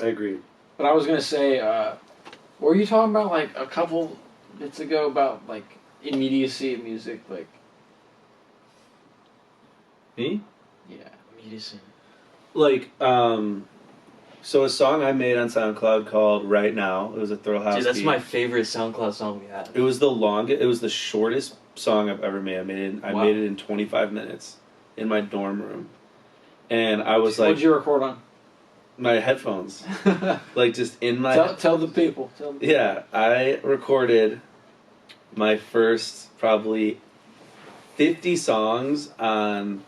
I agree. but I was going to say, what were you talking about like a couple bits ago about like immediacy of music? Like, Me? yeah. Immediacy. Like, so a song I made on SoundCloud called Right Now. It was a Thrillhouse Dude, that's beat. my favorite SoundCloud song we have. It was the shortest song I've ever made. I Wow. made it in 25 minutes in my dorm room. And I was What'd like, you record on? my headphones. Like just in my tell the people. Tell them. Yeah, I recorded my first probably 50 songs on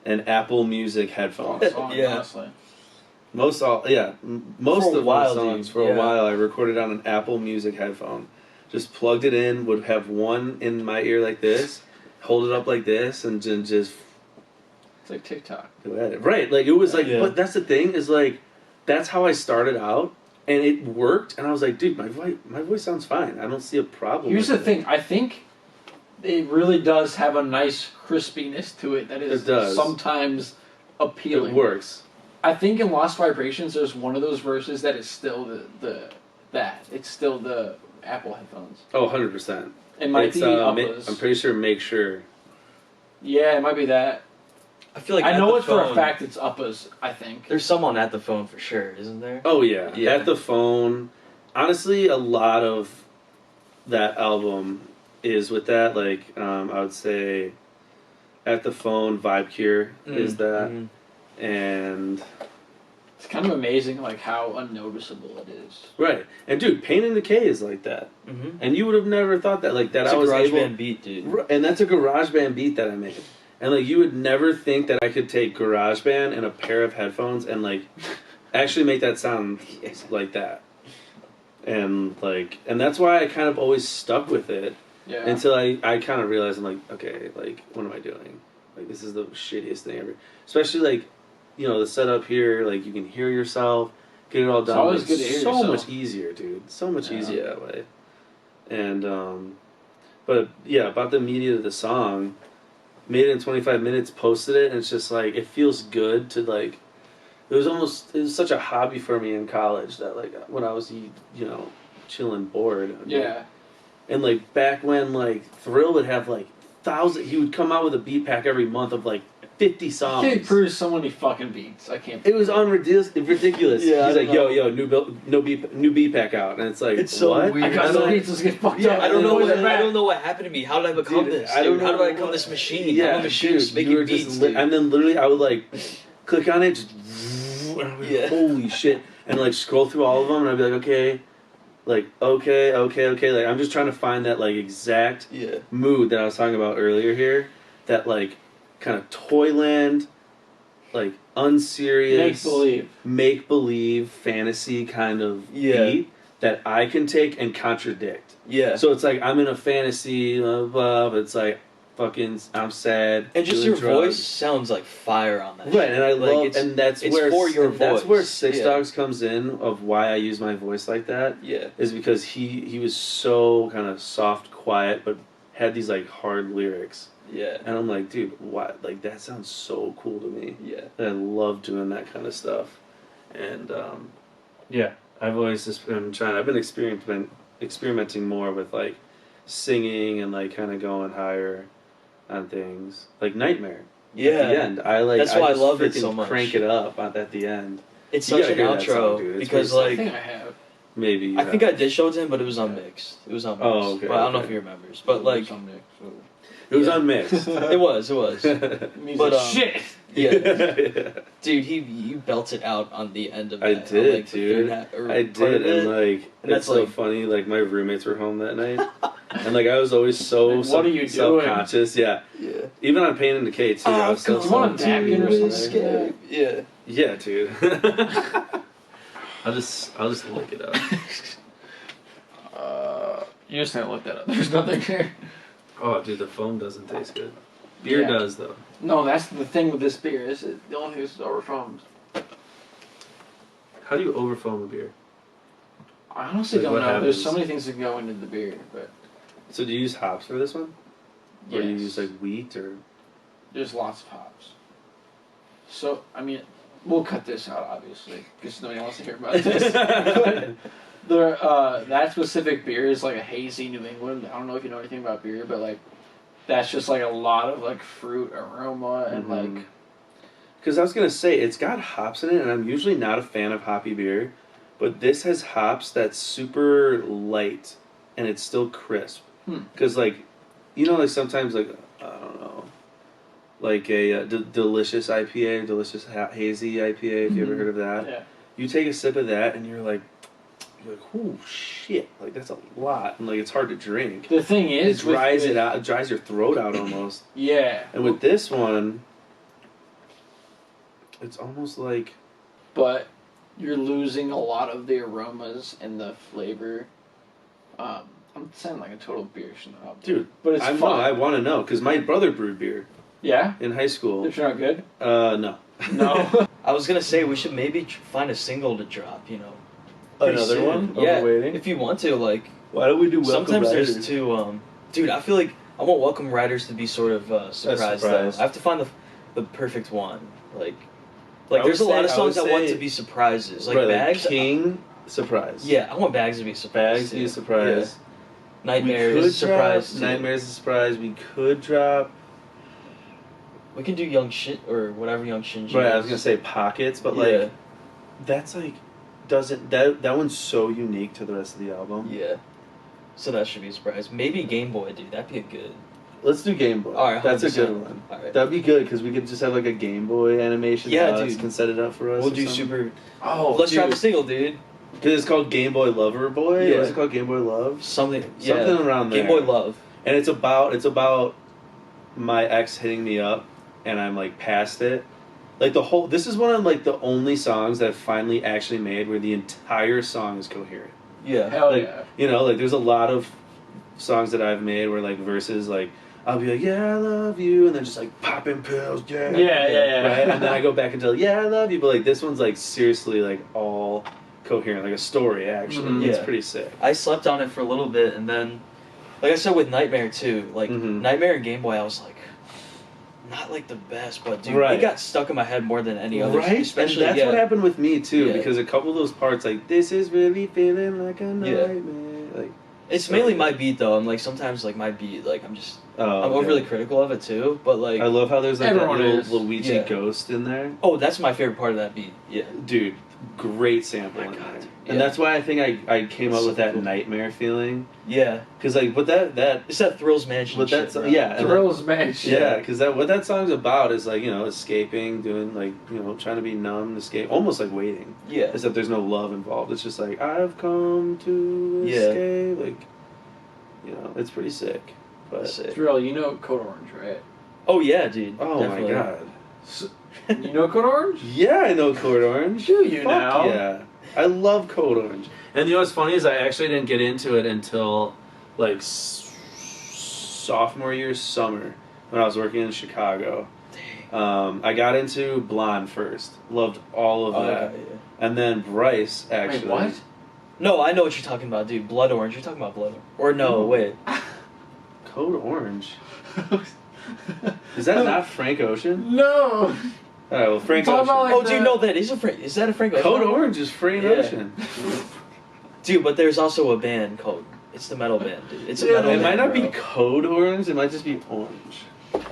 an Apple Music headphone. Yeah. Honestly. Most For a of while, my songs dude. for Yeah. a while I recorded on an Apple Music headphone. Just plugged it in, would have one in my ear like this, hold it up like this, and just It's like TikTok. go at it. Right, like it was like, Yeah. but that's the thing is like, that's how I started out, and it worked. And I was like, dude, my voice sounds fine. I don't see a problem. Here's the with it. thing. I think it really does have a nice crispiness to it that is It does. sometimes appealing. It works. I think in Lost Vibrations, there's one of those verses that is still it's still the Apple headphones. Oh, 100%. It might be Uppa's. I'm pretty sure Make Sure. Yeah, it might be that. I feel like I At know the it for a Phone- fact it's Uppa's, I think. There's someone at the phone for sure, isn't there? Oh, yeah. Yeah. At the Phone. Honestly, a lot of that album is with that. Like, I would say At the Phone, Vibe Cure is that. Mhm. And, It's kind of amazing like how unnoticeable it is. right. And, dude, Pain in the K is like that. Mhm. And you would have never thought that. Like, that It's I a was garage able... band beat, dude. And that's a GarageBand beat that I made. And like you would never think that I could take GarageBand and a pair of headphones and like actually make that sound like that. And that's why I kind of always stuck with it Yeah. until I kind of realized I'm like, okay, like what am I doing? Like this is the shittiest thing ever. Especially like, the setup here, like you can hear yourself. get it all done. always It's good to hear so yourself. much easier, dude. So much Yeah. easier that way. And but yeah, about the media of the song, made it in 25 minutes, posted it, and it's just like it feels good to like. It was such a hobby for me in college that like when I was chilling bored. Yeah. And like back when like Thrill would have like he would come out with a beat pack every month of like 50 songs. He produced so many fucking beats. I can't. It was ridiculous. Yeah, He's I like, know. yo, new beat pack out, and it's like, It's so what? weird. I got I'm some like, beats. Let's get fucked Yeah, up. I don't know. Boys What, are back. I don't know what happened to me. How did I become Dude, this? I don't Dude? How know did I become what- this machine? Yeah, I'm a machine dude, just you making were beats, just dude. and then literally I would like click on it, just and I'd be like, Yeah. holy shit, and like scroll through all of them, and I'd be like, okay, like I'm just trying to find that like exact Yeah. mood that I was talking about earlier here, that like kind of Toyland, like unserious, make believe fantasy kind of Yeah. beat that I can take and contradict. Yeah. So it's like I'm in a fantasy, blah, blah, but it's like fucking I'm sad. And just doing your drugs. voice sounds like fire on that. Right, and I Like, love, it's- and that's it's where for your that's voice. where Six Yeah. Dogs comes in of why I use my voice like that. Yeah. Is because he was so kind of soft, quiet, but had these like hard lyrics, Yeah. and I'm like, dude, what? Like that sounds so cool to me. Yeah. And I love doing that kind of stuff, and yeah, I've always just been trying. I've been experimenting more with like singing and like kind of going higher on things like Nightmare. Yeah. At the end, That's why I just love it freaking so much. Crank it up at the end. It's You such gotta an hear that outro song, dude. It's because pretty I like think I have. Maybe. You I think I did show it to him, but it was unmixed. It was unmixed. Oh, okay, But I don't know okay. if he remembers. But like, It was Yeah. unmixed. it was. Music But, shit. Yeah, Yeah. dude, you belted out on the end of I that. did, on, like, the dude. third or I part did, of it. and like And it's that's, so like- funny. Like my roommates were home that night, and like I was always so Like, what are you doing? self-conscious. Yeah, Yeah. even on Pain in the K too. I was so Do you want a self-conscious. napkin or to something? escape. Yeah. Yeah, dude. I'll just lick it up. You just didn't look that up. There's nothing here. Oh, dude, the foam doesn't taste good. Beer Yeah. does though. No, that's the thing with this beer. Is it, the only thing is over foams. How do you overfoam a beer? I honestly Like, don't what know. There's so happens? many things that go into the beer, but So do you use hops for this one, or do you yes. use like wheat or? There's lots of hops. So, I mean, we'll cut this out, obviously, because nobody wants to hear about this. But that specific beer is like a hazy New England. I don't know if you know anything about beer, but like, that's just like a lot of like fruit aroma and Mhm. like, Because I was gonna say it's got hops in it, and I'm usually not a fan of hoppy beer, but this has hops that's super light, and it's still crisp. Because like, like sometimes like I don't know, like a delicious IPA, delicious hazy IPA. If you ever heard of that, yeah. you take a sip of that, and you're like, oh shit, like that's a lot, and like it's hard to drink. The thing It is, dries it out, it dries your throat out almost. Yeah. And with this one, it's almost like. But you're losing a lot of the aromas and the flavor. I'm sounding like a total beer snob, Dude, but it's I fun. want to know because my brother brewed beer Yeah, in high school. if you're not good. No. No. I was gonna say we should maybe find a single to drop. Another pretty soon. one? Yeah, Overweighting? if you want to. Like, Why don't we do sometimes there's two. Dude, I feel like I want Welcome Riders to be sort of surprised. surprise. Though. I have to find the perfect one. Like I would there's a lot of say- I would songs I want say- to be surprises. Like right, Bags. like King surprise. Yeah, I want Bags to be surprised. Bags be too. a surprise. Yeah. Nightmare We could is a surprise. drop too. Nightmares is a surprise. We could drop. We can do Young Shin or whatever Young Shinji. Right, I is. was gonna say Pockets, but Yeah. like that's like doesn't that one's so unique to the rest of the album. Yeah. So that should be a surprise. Maybe Game Boy, dude. That'd be a good. Let's do Game Boy. All right, that's a 100%. good one. All right. That'd be good because we could just have like a Game Boy animation. Yeah, Alex dude. can set it up for us. We'll or do something. super. Oh, Let's try dude. the single, dude. Because it's called Game Boy Lover Boy. Yeah. What's it called? Game Boy Love. Something. Yeah. Something around there. Game Boy Love. And it's about my ex hitting me up, and I'm like past it. Like this is one of like the only songs that I've finally actually made where the entire song is coherent. Yeah. Hell Like, yeah. like there's a lot of songs that I've made where like verses like I'll be like, yeah, I love you, and then just like popping pills, yeah. Yeah. Right? And then I go back and tell, yeah, I love you, but like this one's like seriously like all coherent, like a story. Actually, Mhm. it's Yeah. pretty sick. I slept on it for a little bit, and then, like I said with Nightmare too, like Mhm. Nightmare and Game Boy, I was like, not like the best, but dude, Right. it got stuck in my head more than any other. Right, Especially and that's what happened with me too. Yeah. Because a couple of those parts, like this is really feeling like a Yeah. nightmare. Like It's so mainly good. my beat though. I'm like sometimes like my beat, like I'm okay. overly critical of it too. But like, I love how there's like that Everyone little is. Luigi Yeah. ghost in there. oh, that's my favorite part of that beat. Yeah. Dude, great sample My in God, there. yeah. And that's why I think I came It's up so with that cool. nightmare feeling. Yeah. Because like what that It's that Thrills Mansion. But shit, that's- bro. yeah, and Thrills Mansion. yeah, because what that song's about is like, you know, escaping, doing like, you know, trying to be numb, escape, almost like waiting. Yeah. Except there's no love involved. It's just like I've come to Yeah. escape. Like, you know, it's pretty sick. But Sick. Thrill, you know Code Orange, right? Oh yeah, dude. oh Definitely. my god. You know Code Orange? Yeah, I know Code Orange. Do you Fuck now? Yeah, I love Code Orange. And you know what's funny is I actually didn't get into it until like sophomore year summer when I was working in Chicago. I got into Blonde first. Loved all of that. Okay, yeah. And then Bryce actually. Wait, what? No, I know what you're talking about, dude. Blood Orange. You're talking about Blood Orange. Or no, Ooh. wait. Code Orange. Is that not Frank Ocean? No. All right, well Frank Talk Ocean. about, like, Oh, dude, no, that is a Frank. Is that a Frank Ocean? Code album? Orange is Frank Yeah. Ocean. Dude, but there's also a band called. It's the metal band, dude. It's a Yeah, metal It band. might not be bro. Code Orange. It might just be Orange.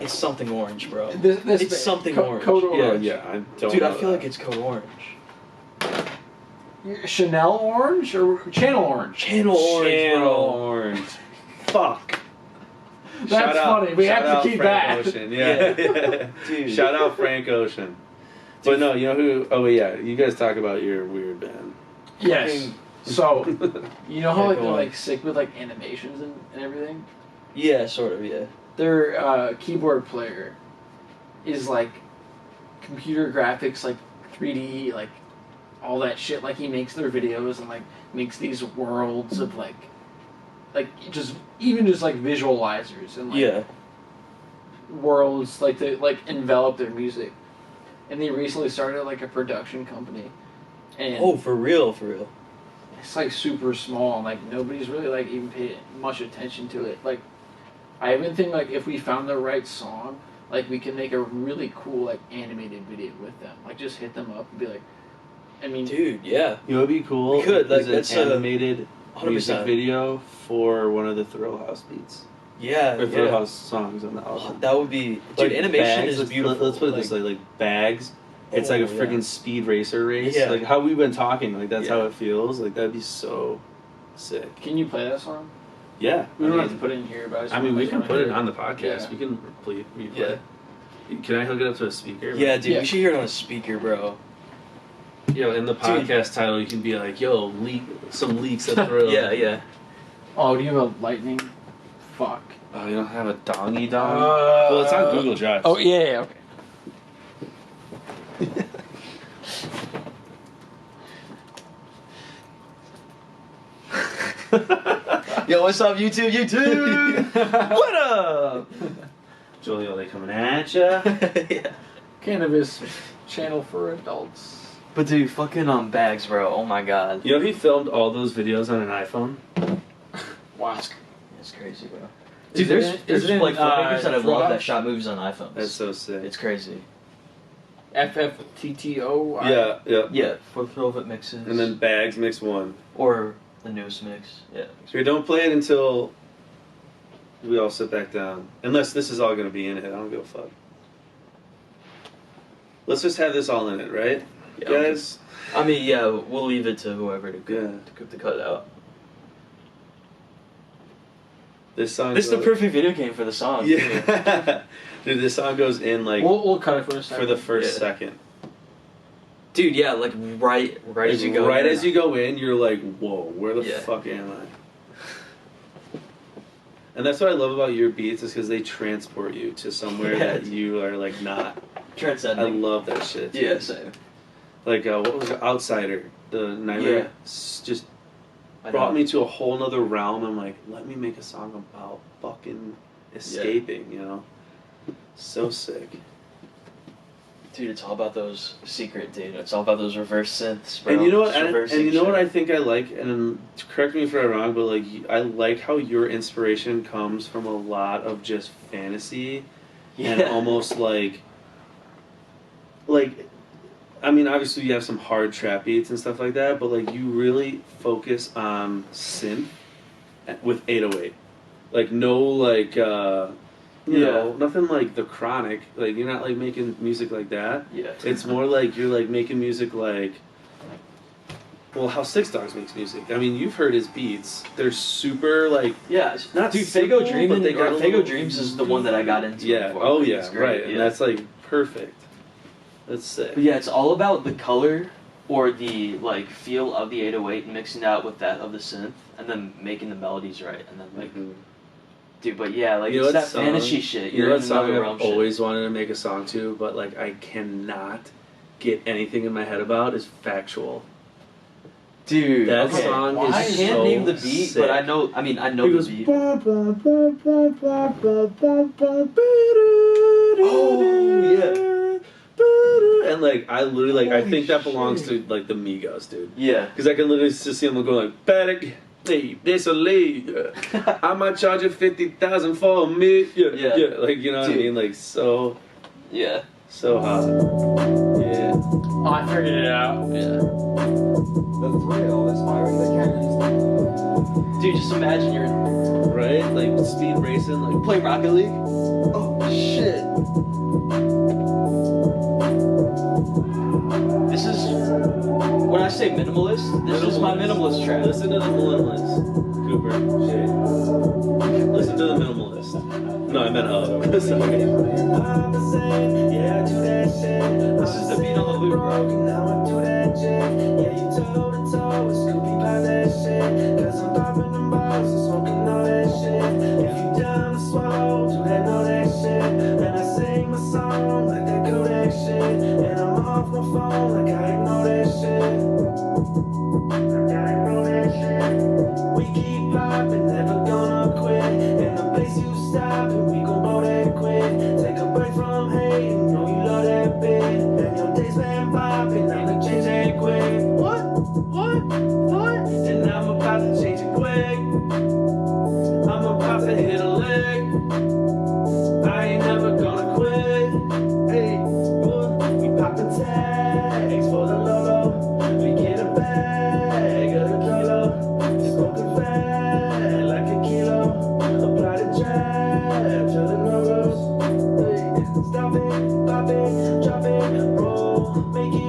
It's something orange, bro. This It's band, something orange. Code Yeah. Orange. Yeah, I don't. Dude, I know feel that. like it's Code Orange. Chanel Orange or Channel Orange? Channel Orange, Channel bro. Orange. Fuck. That's Shout out- funny. We shout have out to keep Frank that. Ocean. Yeah. Dude. Shout out Frank Ocean. But no, you know who? Oh yeah, you guys talk about your weird band. Yes. So, you know how Yeah, like go they're on. like sick with like animations and everything? Yeah, sort of, yeah. Their keyboard player is like computer graphics, like 3D, like all that shit. Like he makes their videos and like makes these worlds of like just even just like visualizers and like Yeah. worlds like to like envelop their music. And they recently started like a production company, and Oh, for real, for real. it's like super small and like nobody's really like even paid much attention to it. Like I even think like if we found the right song, like we can make a really cool like animated video with them. Like just hit them up and be like, I mean, Dude, yeah. You know what'd be cool? We could, like, is an that's, animated 100%. music video for one of the Thrillhouse beats Yeah, or yeah. Thrillhouse songs on the album. That would be... Dude, Like animation Bags, is let's- beautiful. Let's put it this way, like Bags. It's like a Oh, freaking yeah. speed racer race. Yeah. Like how we've been talking, like that's Yeah. how it feels. Like that'd be so sick. can you play that song? Yeah. We don't have to put it in here, but I mean, we can put it on the podcast. podcast. Yeah. We can replay. Yeah. Can I hook it up to a speaker? Yeah, dude, Yeah. we should hear it on a speaker, bro. Yo, in the podcast title, you can be like, "Yo, some leaks at Thrill." Yeah, yeah. Oh, do you have a lightning? Fuck. Oh, you don't have a dongy dong? Well, it's on Google Drive. Oh yeah, okay. Yo, what's up, YouTube? YouTube! What up? Julio, they coming at ya? Yeah. Cannabis channel for adults. But dude, fucking Bags, bro. Oh my god. You know he filmed all those videos on an iPhone? Wow. That's crazy, bro. Is Dude, it- there's is it like in, filmmakers that I love Thrillhouse? that shot movies on iPhones. That's so sick. It's crazy. FFTTO. Yeah, yeah. Yeah, for Velvet mixes. And then Bags Mix 1. Or the newest mix. Yeah. Here, don't play it until we all sit back down. Unless this is all going to be in it. I don't give a fuck. Let's just have this all in it, right? Yeah, Guys? I mean, yeah, we'll leave it to whoever to Yeah. cut out. This song This is the goes- perfect video game for the song. too. Yeah. Dude, this song goes in like We'll cut it for a second. for the first Yeah. second. Dude, yeah, like right as you go. Right in. as you go in, you're like, whoa, where the Yeah. fuck am I? And that's what I love about your beats is because they transport you to somewhere Yeah. that you are like not. I Transcending. love that shit. Yeah, same. Like what was it? Outsider? The Nightmare Yeah. just I brought know. me to a whole nother realm. I'm like, let me make a song about fucking escaping. You know, so sick. Dude, it's all about those secret, dude. It's all about those reverse synths, bro. And you know what? Just And reversing you know what shit. I think I like, and correct me if I'm wrong, but like I like how your inspiration comes from a lot of just fantasy, and almost like I mean, obviously you have some hard trap beats and stuff like that, but like you really focus on synth with 808, like no like. You know, nothing like The Chronic. Like, you're not, like, making music like that. Yeah. It's more like you're, like, making music like... Well, how Six Dogs makes music. I mean, you've heard his beats. They're super, like... Yeah. Not dude, simple, Fago Dream, but they got a Fago little- Dreams is the one that I got into. Yeah. before. Oh, It's yeah. great, Right. And that's, like, perfect. That's sick. But yeah, it's all about the color or the, like, feel of the 808 and mixing that with that of the synth and then making the melodies right. And then, like... Dude, but yeah, like, You know it's what that song- fantasy shit. You You're know in what song another I've realm shit. always wanted to make a song to, but, like, I cannot get anything in my head about is Factual. Dude, That okay. song is I can't so name the beat, sick. but I know He the goes, beat. oh, and like I literally like I Holy think that belongs shit. to like the Migos, dude. Yeah. Because I can literally just see them go like, "Paddock, hey, this a league. I might charge you 50,000 for me." Yeah, Yeah. like you know what I Dude. mean, like so Yeah. hot. Yeah. Oh, I figured it out. Yeah. The thrill inspiring the canyons. Dude, just imagine you're Right? Like speed racing, like playing Rocket League. Oh, shit. This is... When I say minimalist, this is my minimalist track. Listen to the minimalist, Cooper. Shit. Listen to the minimalist. No, I meant Sorry. This is the beat on the loop, bro. We keep popping, never gonna quit. In the place you stop, and we gon' blow that quick. Take a break from hating, know you love that bit. And your days been popping, I'm gonna change that quick. What? And I'm about to change it quick. I'm about to hit a lick. I ain't never gonna quit. Hey, we poppin' tags for the Lolo. We get a bag of the Dolo. Smoking fat like a kilo. Apply the jab to the no-goes. Hey, stop it, pop it, drop it, roll, make it.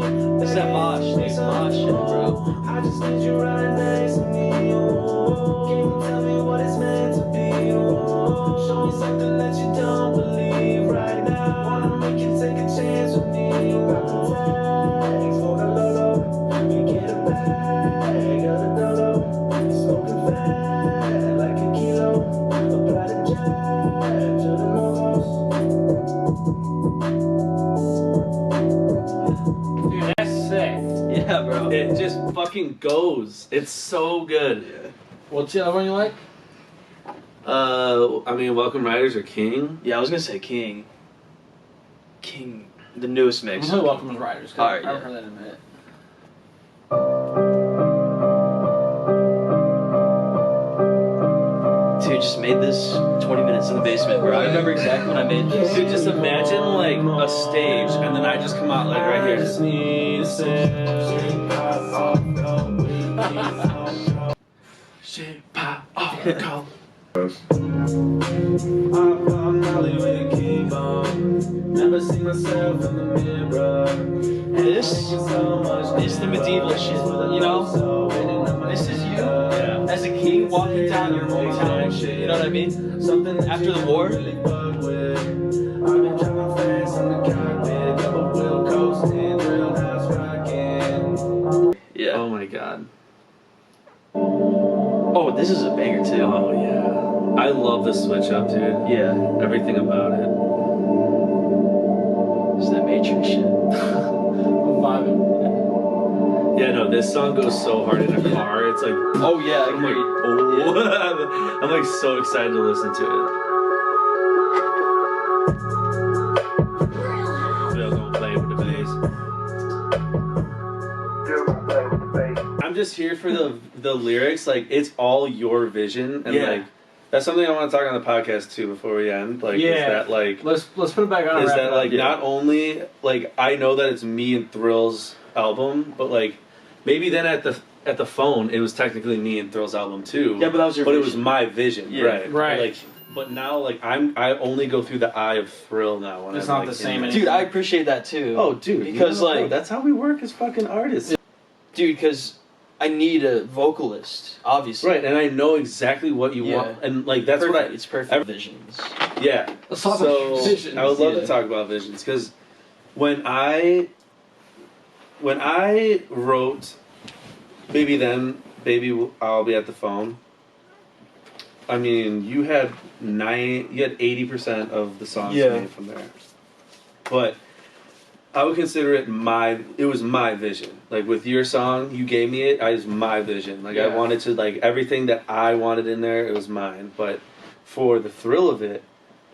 It's that mosh, dude. Mosh shit, bro. I just need you right next to me. Oh, can you tell me what it's meant to be? Oh, show me something that you don't believe right now. Wanna make you take a chance with me. Poppin' tags for the Lolo. We get a bag of the Dolo. Smoking fat like a kilo. Apply the jab to the no-goes. Dude, that's sick. Yeah, bro. It just fucking goes. It's so good. What's the other one you like? I mean, Welcome Riders or King? Yeah, I was gonna say King. King, the newest I'm mix. gonna play Welcome to Riders. 'Cause Alright, I haven't yeah. heard that in a minute. Dude, just made this 20 minutes in the basement, bro. I remember exactly when I made this. Dude, just imagine like a stage and then I just come out like right here. Just shit, pop, off, go. I'm Molly with a keyboard. Never see myself in the mirror. This is the medieval shit, you know? This is you as a king walking down your hometown and shit, you know what I mean? Something After the war. I've been driving fast in the cockpit, double wheel coasting, Thrillhouse rocking. Yeah. Oh my god. Oh, this is a banger too. Oh yeah. I love the switch up, dude. Yeah. Everything about it. It's that Matrix shit. I'm vibing. Yeah, no, this song goes so hard in a car. It's like, Oh yeah, I'm like, agreed. oh, I'm like so excited to listen to it. They'll go play with the just here for the lyrics. Like, it's all your vision, and Yeah. like that's something I want to talk on the podcast too before we end. Like, Yeah. is that like Let's put it back on. and is wrap that it up. like not only like I know that it's me and Thrill's album, but like maybe then at the phone it was technically me and Thrill's album too. Yeah, but that was your But it vision. was my vision, Yeah. right? Right. Like, but now like I only go through the eye of Thrill now when It's I'm not like, the same in- anymore. Dude, I appreciate that too. Oh, dude, Because, you know, like- that's how we work as fucking artists. Dude, because I need a vocalist, obviously. Right, and I know exactly what you Yeah. want, and like that's Perfect. what I. It's perfect visions. Yeah. Let's talk So about visions. I would love Yeah. to talk about visions because when I wrote Baby I'll Be at the Phone. I mean, you had 80% of the songs Yeah. made from there, but I would consider it was my vision. Like with your song, you gave me it. It was my vision. Like I Yeah. wanted to like everything that I wanted in there. It was mine. But for the thrill of it,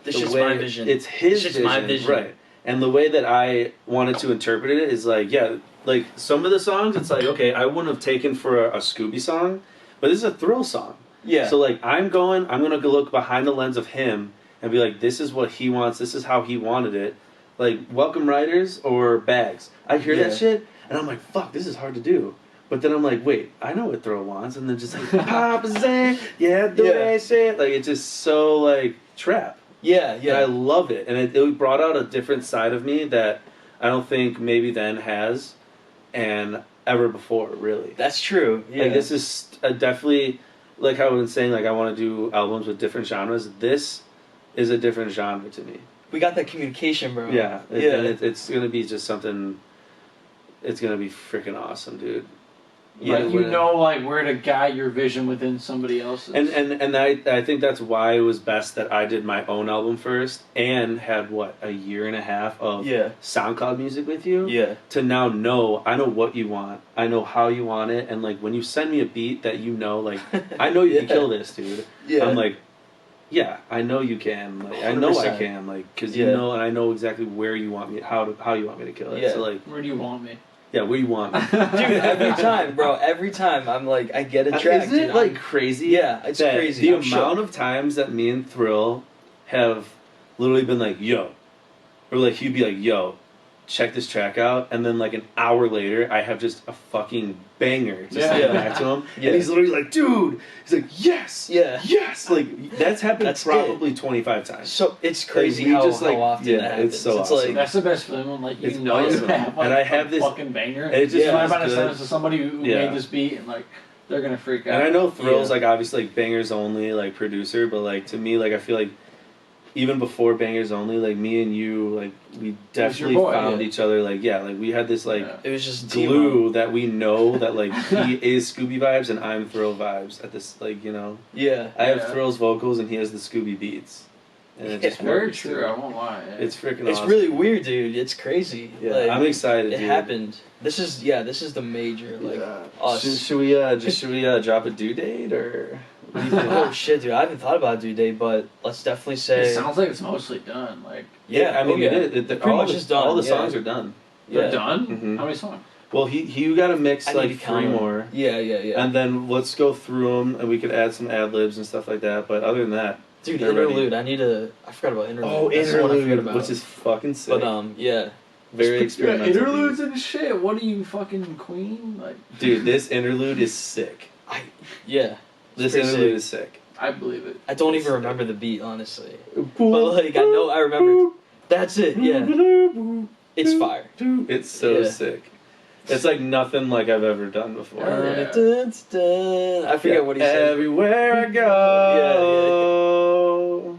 This the is way my vision. It's his It's just vision, my vision. right? And the way that I wanted to interpret it is like, yeah, like some of the songs, it's like okay, I wouldn't have taken for a Scooby song, but this is a Thrill song. Yeah. So like I'm gonna go look behind the lens of him and be like, this is what he wants. This is how he wanted it. Like Welcome Riders or Bags. I hear Yeah. that shit and I'm like, fuck, this is hard to do. But then I'm like, wait, I know what Thrill wants, and then just like Papa Zane, yeah, the Yeah. way I say it. Like it's just so like trap. yeah, And I yeah. love it. And it brought out a different side of me that I don't think maybe then has and ever before, really. That's true. Yeah. Like this is definitely like how I was saying, like I want to do albums with different genres. This is a different genre to me. we got that communication, bro. Yeah, Yeah. it's gonna be just something. It's gonna be freaking awesome, dude. Like you know, like where to guide your vision within somebody else's. And I think that's why it was best that I did my own album first and had what a year and a half of Yeah. SoundCloud music with you. Yeah. To now know, I know what you want, I know how you want it, and like when you send me a beat that you know, like I know you can Yeah. kill this, dude. Yeah. I'm like, yeah, I know you can. Like, I know I 100%. can. Like, because Yeah. you know, and I know exactly where you want me, how you want me to kill it. Yeah. So like, Where do you want me? yeah, where you want me. Dude, every time, bro. Every time I'm like, I get a track. Isn't it dude, like I'm- crazy? Yeah, it's that crazy. The I'm amount shook. of times that me and Thrill have literally been like, yo, or like he'd be like, yo, check this track out, and then like an hour later, I have just a fucking banger to Yeah. send back to him, Yeah. and he's literally like, dude, he's like, yes, Yeah. yes, like that's happened That's probably 25 times. So it's crazy we how, just, like, how often yeah, that happens. it's so awesome. like That's the best feeling when like you It's know you awesome. have like And I have a this- fucking banger. and it just you feels about to good. send it to somebody who Yeah. made this beat and like they're gonna freak out. And I know Thrill's Yeah. like obviously like bangers only like producer, but like to me like I feel like even before bangers only, like me and you like we definitely boy, found yeah. each other like yeah, like we had this like Yeah. it was just glue that we know that like he is Scooby vibes and I'm Thrill vibes at this like you know Yeah. I have Yeah. Thrill's vocals and he has the Scooby beats and it just Very works. true. I won't lie. It's freaking It's awesome. really weird, dude. It's crazy. yeah. Like, I'm excited. It dude. happened. This is the major like us. Should we drop a due date or? What do you think? Oh shit, dude! I haven't thought about due date, but let's definitely say It sounds like it's mostly done. Like yeah. I mean, oh, yeah. it Pretty much is done, All the yeah. songs are done. they're Yeah. done. Mhm. How many songs? Well, he got to mix I need like to 3 count 'em. more, Yeah, yeah. and then let's go through them, and we could add some ad libs and stuff like that. But other than that, Dude, they're ready. interlude. I forgot about interlude. That's the one I forgot about. which is fucking sick. But yeah. Very experimental. Interludes and shit. What are you fucking queen? Like Dude, this interlude is sick. Yeah. This pretty interlude sick. is sick. I believe it. I don't even remember the beat, honestly. But like I remember. That's it. Yeah. It's fire. It's so Yeah. sick. It's like nothing like I've ever done before. Yeah. Dun, dun, dun. I forget what he said. Everywhere I go.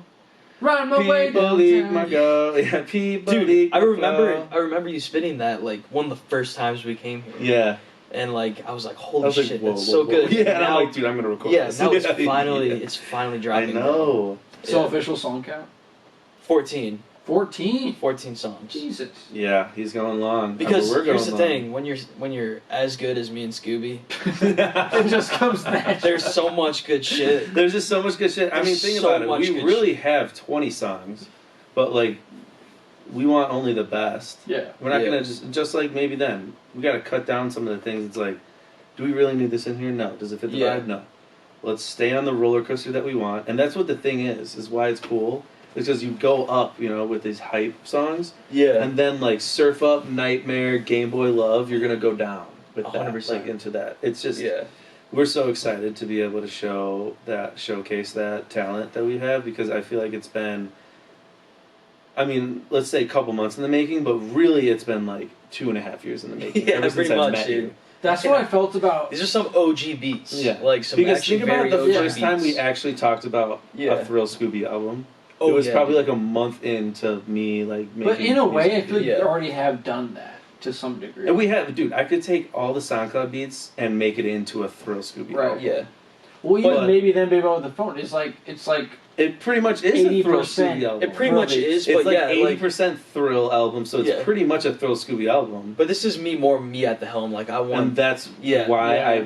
Run my way People leave downtown. my go. Yeah, people Dude, leave I my remember flow. I remember you spinning that like one of the first times we came here. Yeah. And like I was like, I holy was like, shit, whoa, that's whoa, so whoa. good. Yeah, and now, I'm like, dude, I'm gonna record yeah, this. now it's Yeah. finally I dropping. know. So Yeah. official song count? 14 14. songs. Jesus. Yeah, he's going long. Because We're here's going the long. thing, when you're as good as me and Scooby, It just comes natural. there's so much good shit. There's just so much good shit. I mean, There's think so about it. much We good really have 20 songs, but like, we want only the best. Yeah. We're not Yeah. gonna just like maybe then we gotta cut down some of the things. It's like, Do we really need this in here? No. Does it fit the Yeah. vibe? No. Let's stay on the roller coaster that we want, and that's what the thing is why it's cool. Is because you go up, you know, with these hype songs, Yeah. and then like Surf Up, Nightmare, Game Boy Love, you're gonna go down with that, 100%. like into that. It's just Yeah. we're so excited to be able to showcase that talent that we have, because I feel like it's been, I mean, let's say a couple months in the making, but really it's been like 2.5 years in the making. Yeah, ever since pretty I've much, met dude. you. That's what I felt about. These are some OG beats. Yeah. Like some Because actually think about very the OG first time we beats. actually talked about Yeah. a Thrill Scooby album. Oh, it was yeah, probably dude. like a month into me like making. But in a way, I feel like Yeah. you already have done that to some degree. And we have, dude. I could take all the SoundCloud beats and make it into a Thrill Scooby Right. album. Yeah. Well, even But- maybe then, baby, with the phone, it's like It pretty much is a Thrill 80%. Scooby album. It pretty much is, It's but like yeah, 80% Thrill album, so it's Yeah. pretty much a Thrill Scooby album. But this is me at the helm. Like I And want. that's Yeah. why Yeah.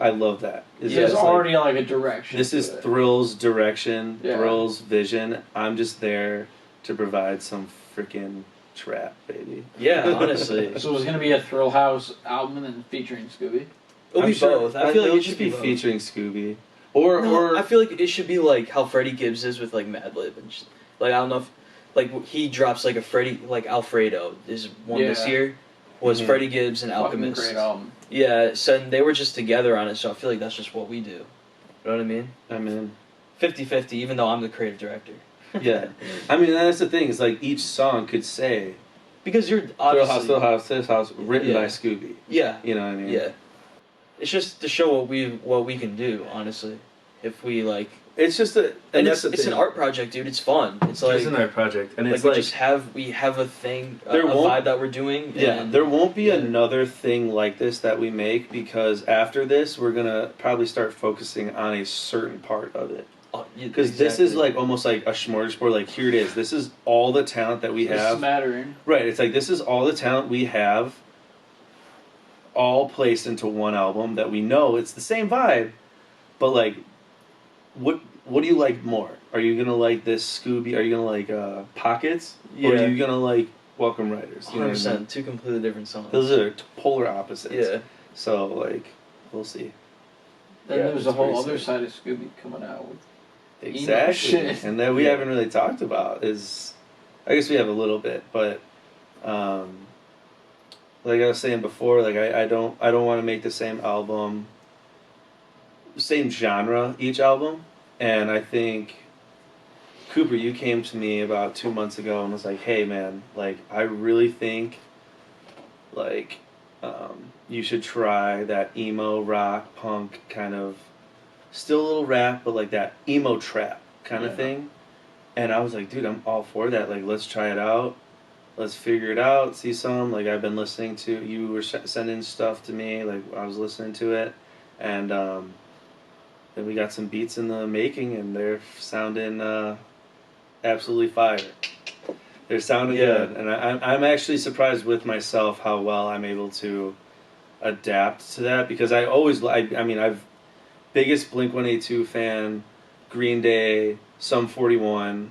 I love that. Is Yeah, there's it's like, already like a direction. this to is it. Thrill's direction, Yeah. Thrill's vision. I'm just there to provide some freaking trap, baby. Yeah, honestly, So it's gonna be a Thrillhouse album and then featuring Scooby. it'll I'm be sure- both. I feel like it'll it should just be be both. featuring Scooby, or I feel like it should be like how Freddie Gibbs is with like Madlib and like I don't know if like he drops like a Freddie like Alfredo is one this Yeah. year was Mhm. Freddie Gibbs and Fucking Alchemist. great album. Yeah, so and they were just together on it, so I feel like that's just what we do. You know what I mean? I mean, 50-50, even though I'm the creative director. yeah. I mean, that's the thing. Is like each song could say Because you're obviously Thrillhouse, written by Yeah. Scooby. Yeah, You know what I mean? yeah. It's just to show what we can do, honestly. If we like, It's just a, and that's it's the an thing. art project, dude. It's fun. It's like It's an art project, and like it's we like just we have a thing, a There won't- vibe that we're doing. yeah, and there won't be yeah. another thing like this that we make, because after this we're gonna probably start focusing on a certain part of it. Because this is like almost like a smorgasbord. Like, here it is. This is all the talent that we It's have. smattering. Right. It's like this is all the talent we have, all placed into one album that we know it's the same vibe, but like, what do you like more? Are you gonna like this Scooby? Are you gonna like Pockets? Yeah. Or are you gonna like Welcome Riders? You know what I mean? 100%, two completely different songs. Those are polar opposites. Yeah. So like, we'll see. Then Yeah, there's a it's whole pretty other sick. side of Scooby coming out with Exactly. shit. And that we Yeah. haven't really talked about is, I guess we have a little bit, but like I was saying before, like I don't want to make the same album, same genre each album, and I think Cooper, you came to me about 2 months ago and was like, hey man, like I really think like you should try that emo rock punk kind of, still a little rap, but like that emo trap kind of Yeah. thing. And I was like, dude, I'm all for that. Like, let's try it out. Let's figure it out. See some. Like, I've been listening to, you were sending stuff to me. Like, I was listening to it. And then we got some beats in the making, and they're sounding absolutely fire. They're sounding Yeah. good. And I'm actually surprised with myself how well I'm able to adapt to that, because I always, I mean, I've biggest Blink-182 fan, Green Day, Sum 41,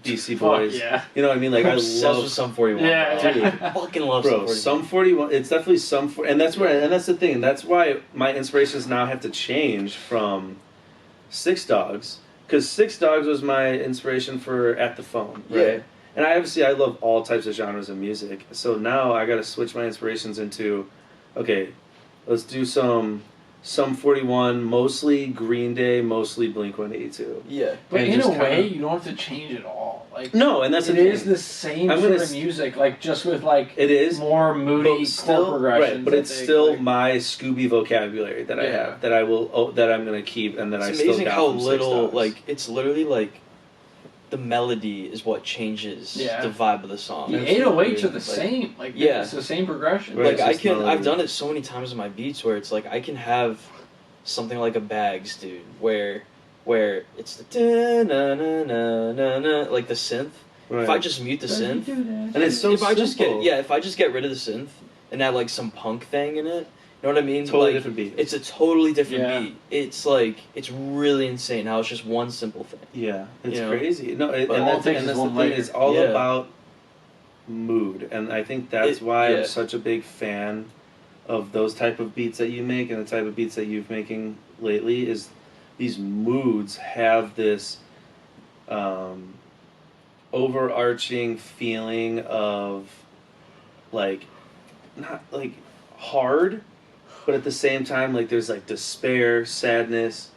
DC Boys. Fuck yeah. You know what I mean? Like, I Obsessed love with Sum 41. Yeah. Dude, fucking love bro, Sum 41. Sum 41. It's definitely Sum 41, and that's where, and that's the thing. That's why my inspirations now have to change from Six Dogs, because Six Dogs was my inspiration for At the Phone, right? Yeah. And I love all types of genres of music. So now I got to switch my inspirations into, okay, let's do some Sum 41, mostly Green Day, mostly Blink-182. Yeah. But And in a just way, kinda- you don't have to change it all. Like, No, and that's it the thing. is the same I'm sort gonna of music, like just with like It is. more moody But still, chord progressions. right? But I it's think, still like, my Scooby vocabulary that I Yeah. have, that I will, that I'm gonna keep, and that I It's still amazing got how from Six little, Dogs. like, it's literally like the melody is what changes Yeah. the vibe of the song. the Absolutely. 808s are the Like, same. Like, yeah. it's the same progression. Right. Like, it's just melody. I've done it so many times in my beats where it's like, I can have something like a Bags, dude, where it's the da-na-na-na-na-na, like the synth. Right. If I just mute the synth, and it's so if I just simple. if I just get rid of the synth and add like some punk thing in it, you know what I mean? Totally like, different beat. It's a totally different Yeah. beat. It's like, it's really insane how it's just one simple thing. Yeah, it's You know? crazy. No, But and all it that's, takes and is that's the one thing. layer. It's all Yeah. about mood, and I think that's why yeah. I'm such a big fan of those type of beats that you make and the type of beats that you've making lately is these moods have this overarching feeling of like not like hard, but at the same time like there's like despair, sadness,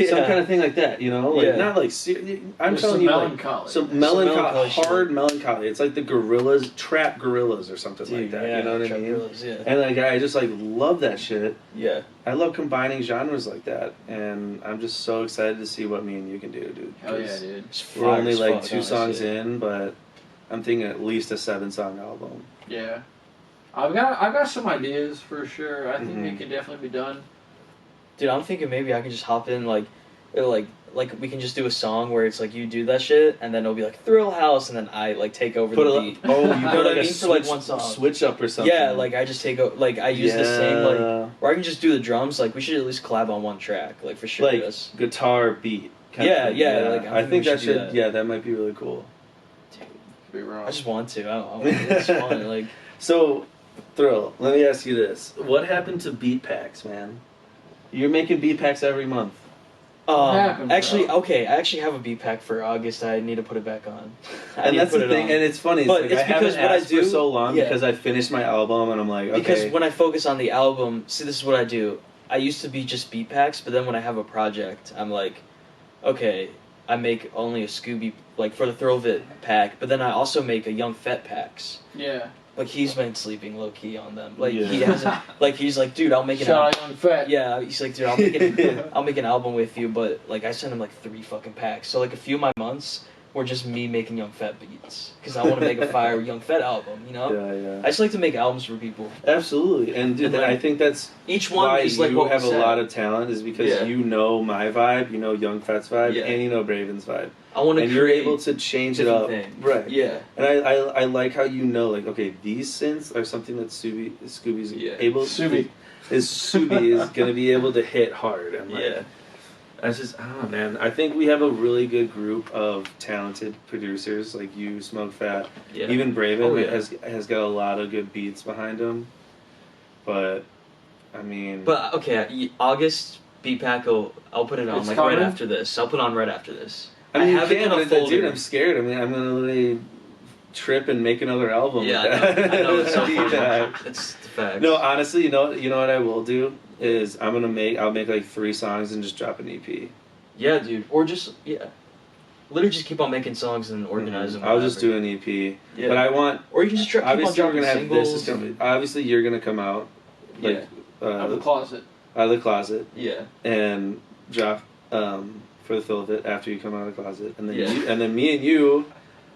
some kind of thing like that, you know, like not like I'm There's telling some you melancholy. like some melancholy, hard shit. melancholy. It's like the gorillas, trap gorillas or something like that. Yeah, you know what I trap mean? gorillas, yeah. And like I just like love that shit. Yeah. I love combining genres like that, and I'm just so excited to see what me and you can do, dude. Hell yeah, 'Cause dude. we're only like 2 songs in, but I'm thinking at least a 7-song album. Yeah. I've got some ideas for sure. I think it could definitely be done. Dude, I'm thinking maybe I can just hop in like we can just do a song where it's like you do that shit and then it'll be like Thrillhouse and then I like take over the beat. Oh, you know put what I like a mean? For, like, switch, one song. switch up or something. Yeah, like I just take like I use the same like or I can just do the drums. Like we should at least collab on one track, like for sure. Like guitar beat. Kind Yeah, of thing. yeah, like, I think we that should do should. that. Yeah, that might be really cool. Could be wrong. I just want to. It's fun. Like So, Thrill, let me ask you this: what happened to beat packs, man? You're making beat packs every month. happened, actually, bro? okay, I actually have a beat pack for August. I need to put it back on. And that's the thing, and it's funny. It's But like, it's I because haven't what I asked do- for so long yeah. because I finished my album and I'm like, okay. Because when I focus on the album, see, this is what I do. I used to be just beat packs, but then when I have a project, I'm like, okay, I make only a Scooby, like for the Thrillvit pack, but then I also make a Young Fet packs. Yeah. Like he's been sleeping low key on them. Like Yeah. he hasn't. Like he's like, dude, I'll make an Shout out Young Fat. Yeah, he's like, dude, I'll make an album with you, but like I sent him like 3 fucking packs. So like a few of my months were just me making Young Fet beats because I want to make a fire Young Fet album. You know? Yeah. I just like to make albums for people. Absolutely, and dude, And, like, I think that's Each one why is like you what have we a said. lot of talent is because Yeah. you know my vibe, you know Young Fat's vibe, Yeah. and you know Braven's vibe, I want to and you're create able to change it different up, things. right? Yeah. And I like how you know, like, okay, these synths are something that Scooby's Yeah. able Subi. Scooby is gonna be able to hit hard. And like, Yeah. that's just, I don't know, man. I think we have a really good group of talented producers like you, Smoke Fat, Yeah. even Braven Oh, yeah. has got a lot of good beats behind him. But I mean, But okay, August beat pack. I'll put it on It's like coming? right after this. I'll put it on right after this. I mean, I you have it can, in a but folder. dude, I'm scared. I mean, I'm gonna literally trip and make another album. Yeah, with that. I know it's so Beat funny. pack. It's the fact. No, honestly, you know what I will do is I'll make like 3 songs and just drop an E EP. Yeah, dude. Or just literally just keep on making songs and organize them. I'll just whatever. do an EP. Yeah. But I want Or you can just keep on obviously we're dropping gonna have singles. this is gonna obviously you're gonna come out like Out of the closet. out of the closet Yeah. and drop for the fill of it after you come out of the closet and then Yeah. and then me and you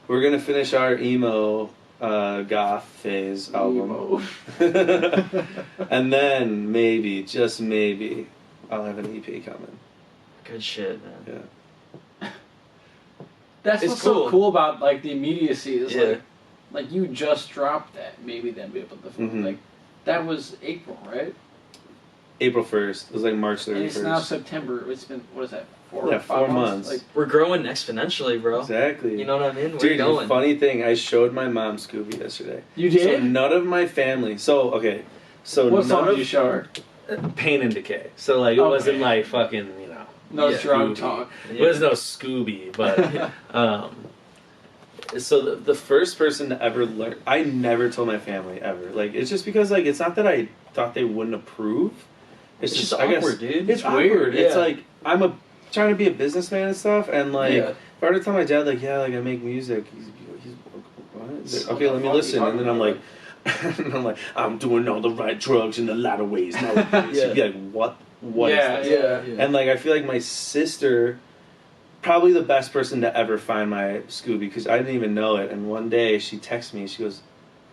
we're gonna finish our emo goth phase album. And then maybe, just maybe, I'll have an EP coming. Good shit, man. Yeah. That's It's what's so cool. cool about like the immediacy is Yeah. like you just dropped that. Maybe then be able to Mhm. like that was April, right? April 1st. It was like March 31st. And it's now September. It's been what is that? 4 Yeah, or 5 4 months. Like We're growing exponentially, bro. Exactly. You know what I mean? We're Dude, the going. funny thing, I showed my mom Scooby yesterday. you So did. none of my family. So okay. So What none song of did you show her? Pain and Decay. So like it Okay. wasn't like fucking No Yeah. drug Scooby. talk. It was no Scooby, but so the first person to ever learn, I never told my family ever. Like it's just because like it's not that I thought they wouldn't approve. It's just I guess awkward, dude. It's weird. awkward, It's yeah. like trying to be a bussman and stuff, and like Yeah. if I were to tell my dad like I make music, he's what? What Okay, the let me fuck listen, you and then I'm talking like, I'm doing all the right drugs in a lot of ways nowadays. Yeah. He'd be like, what? What is Yeah, this? yeah. And like I feel like my sister, probably the best person to ever find my Scooby because I didn't even know it. And one day she texts me, she goes,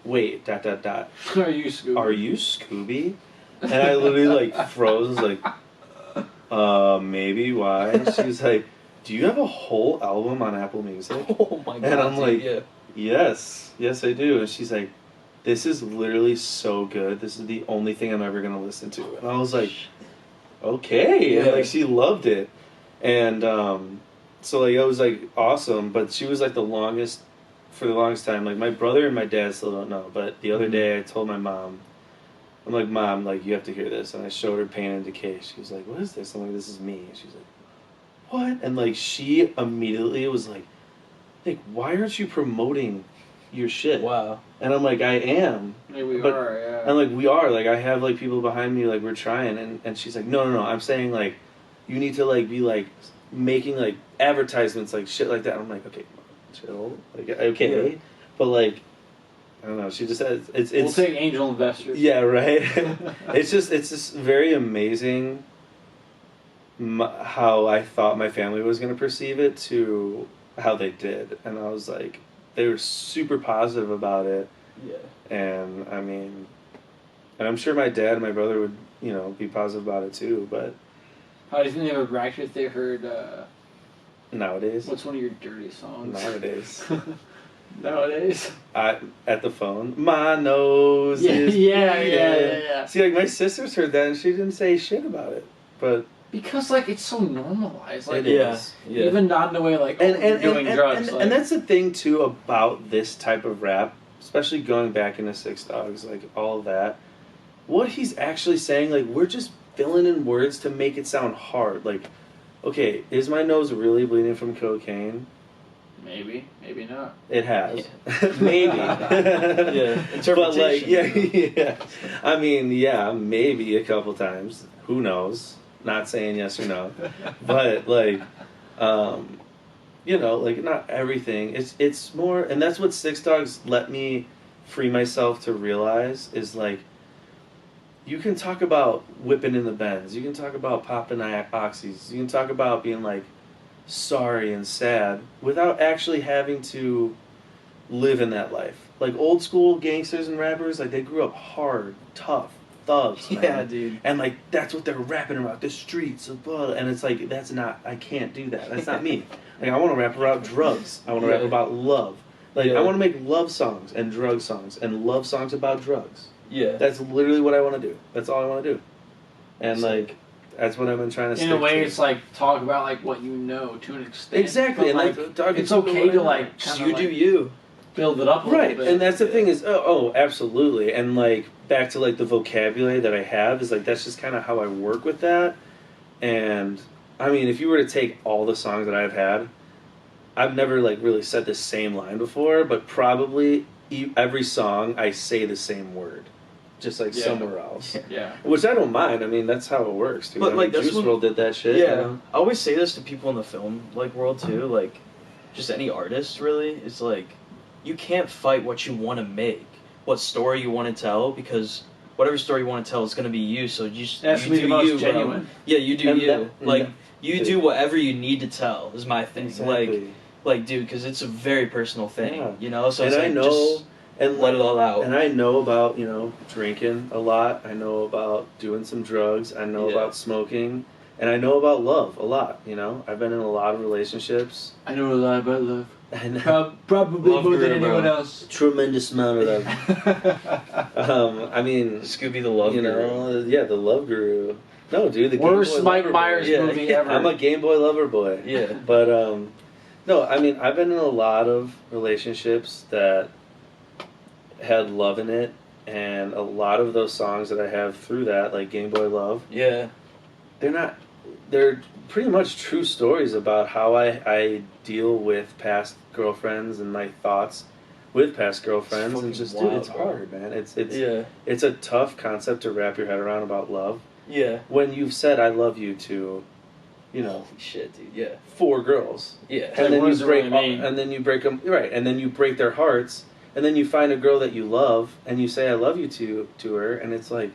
"Wait, ... Are you Scooby? Are you Scooby?" And I literally like froze. I was like, maybe. Why? She was like, "Do you have a whole album on Apple Music?" Oh my god. And I'm dude, like, yeah. Yes, I do. And she's like, "This is literally so good. This is the only thing I'm ever gonna listen to." And I was like, "Okay." And Yeah. like she loved it, and so like it was like awesome. But she was like for the longest time. Like my brother and my dad still don't know. But the other day I told my mom, I'm like, Mom, like, you have to hear this. And I showed her Pain and Decay. She was like, what is this? I'm like, this is me. And she's like, what? And like, she immediately was like, why aren't you promoting your shit? Wow. And I'm like, I am. Maybe we But- are, yeah. And like, we are. Like, I have like people behind me, like, we're trying. And she's like, no. I'm saying, like, you need to like be like making like advertisements, like shit like that. I'm like, okay, chill. Like, okay. Yeah. But like, I don't know. She just says it's We'll take angel investors. yeah, right. it's just very amazing how I thought my family was going to perceive it to how they did, and I was like, they were super positive about it. Yeah. And I mean, and I'm sure my dad and my brother would, you know, be positive about it too. But How do you think they would react if they heard, nowadays, what's one of your dirty songs? nowadays, Nowadays? at the phone, my nose Yeah, is yeah. bleeding. See, like my sister's heard that and she didn't say shit about it, but Because, like, it's so normalized. Like, it is. Yeah. even not in a way like, And doing drugs. and that's the thing too about this type of rap, especially going back into Six Dogs, like all of that. What he's actually saying, like, we're just filling in words to make it sound hard. Like, okay, is my nose really bleeding from cocaine? Maybe not. It has. Maybe. Yeah. But like, Interpretation. yeah. I mean, yeah, maybe a couple times. Who knows? Not saying yes or no. But like, you know, like not everything. It's more, and that's what Six Dogs let me free myself to realize is like, you can talk about whipping in the Benz. You can talk about popping oxys. You can talk about being like sorry and sad without actually having to live in that life. Like old school gangsters and rappers, like they grew up hard, tough, thugs, man. Yeah, dude. And like that's what they're rapping about, the streets of blah. And it's like that's not, I can't do that. That's not me. Like I want to rap about drugs. I want to rap Yeah. about love. Like Yeah. I want to make love songs and drug songs and love songs about drugs. Yeah. That's literally what I want to do. That's all I want to do. And So- like that's what I've been trying to In stick a way, to. it's like talk about like what you know to an extent. Exactly, But, and like talking it's to okay people to right like Just kinda, you do like, you. build it up a right, little bit. and that's the thing is, oh, absolutely, and like back to like the vocabulary that I have is like that's just kind of how I work with that. And I mean, if you were to take all the songs that I've had, I've never like really said the same line before, but probably every song I say the same word, just like Yeah. somewhere else. Yeah. Which I don't mind. I mean, that's how it works. Dude. But, I mean, like, that's Juice when- WRLD did that shit. Yeah, You know? I always say this to people in the film like world too. Like, just any artist really. It's like you can't fight what you want to make, what story you want to tell, because whatever story you want to tell is going to be you. So you just That's you the do most you, bro. genuine. Yeah, you do And you. that- like and you do whatever you need to tell is my thing. Exactly. Like, dude, because it's a very personal thing. Yeah. You know. So And it's I like, know, just and let it all out. And I know about, you know, drinking a lot. I know about doing some drugs. I know Yeah. about smoking. And I know about love a lot, you know. I've been in a lot of relationships. I know a lot about love. And Probably Love more than guru, bro. anyone else. tremendous amount of love. I mean, Scooby the Love you Guru. know, yeah, the love guru. No, dude, the Game Worst Boy Mike lover Myers boy. Yeah. movie ever. I'm a Game Boy lover boy. Yeah. But no, I mean I've been in a lot of relationships that had love in it, and a lot of those songs that I have through that, like Game Boy Love, Yeah. they're pretty much true stories about how I deal with past girlfriends and my thoughts with past girlfriends, fucking and just wild, dude, it's bro. hard, man. It's Yeah. it's a tough concept to wrap your head around about love Yeah. when you've said I love you to, you know, Holy shit, dude. Yeah. 4 girls. Yeah. Like, And then what you does it break, really mean? and then you break them, right? And then you break their hearts, and then you find a girl that you love, and you say "I love you" to her, and it's like,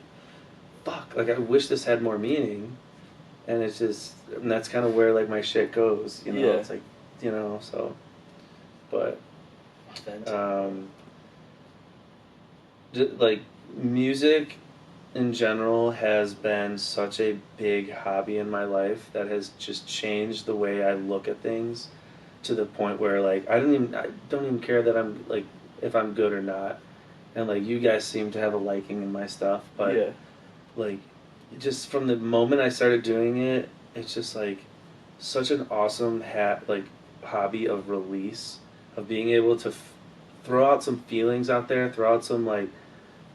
fuck, like I wish this had more meaning, and it's just, and that's kind of where like my shit goes, you know. Yeah. It's like, you know, so, but, Authentic. like music in general has been such a big hobby in my life that has just changed the way I look at things to the point where like I don't even care that I'm like if I'm good or not, and like you guys seem to have a liking in my stuff, but yeah. like just from the moment I started doing it, it's just like such an awesome hobby of release, of being able to throw out some feelings out there, throw out some like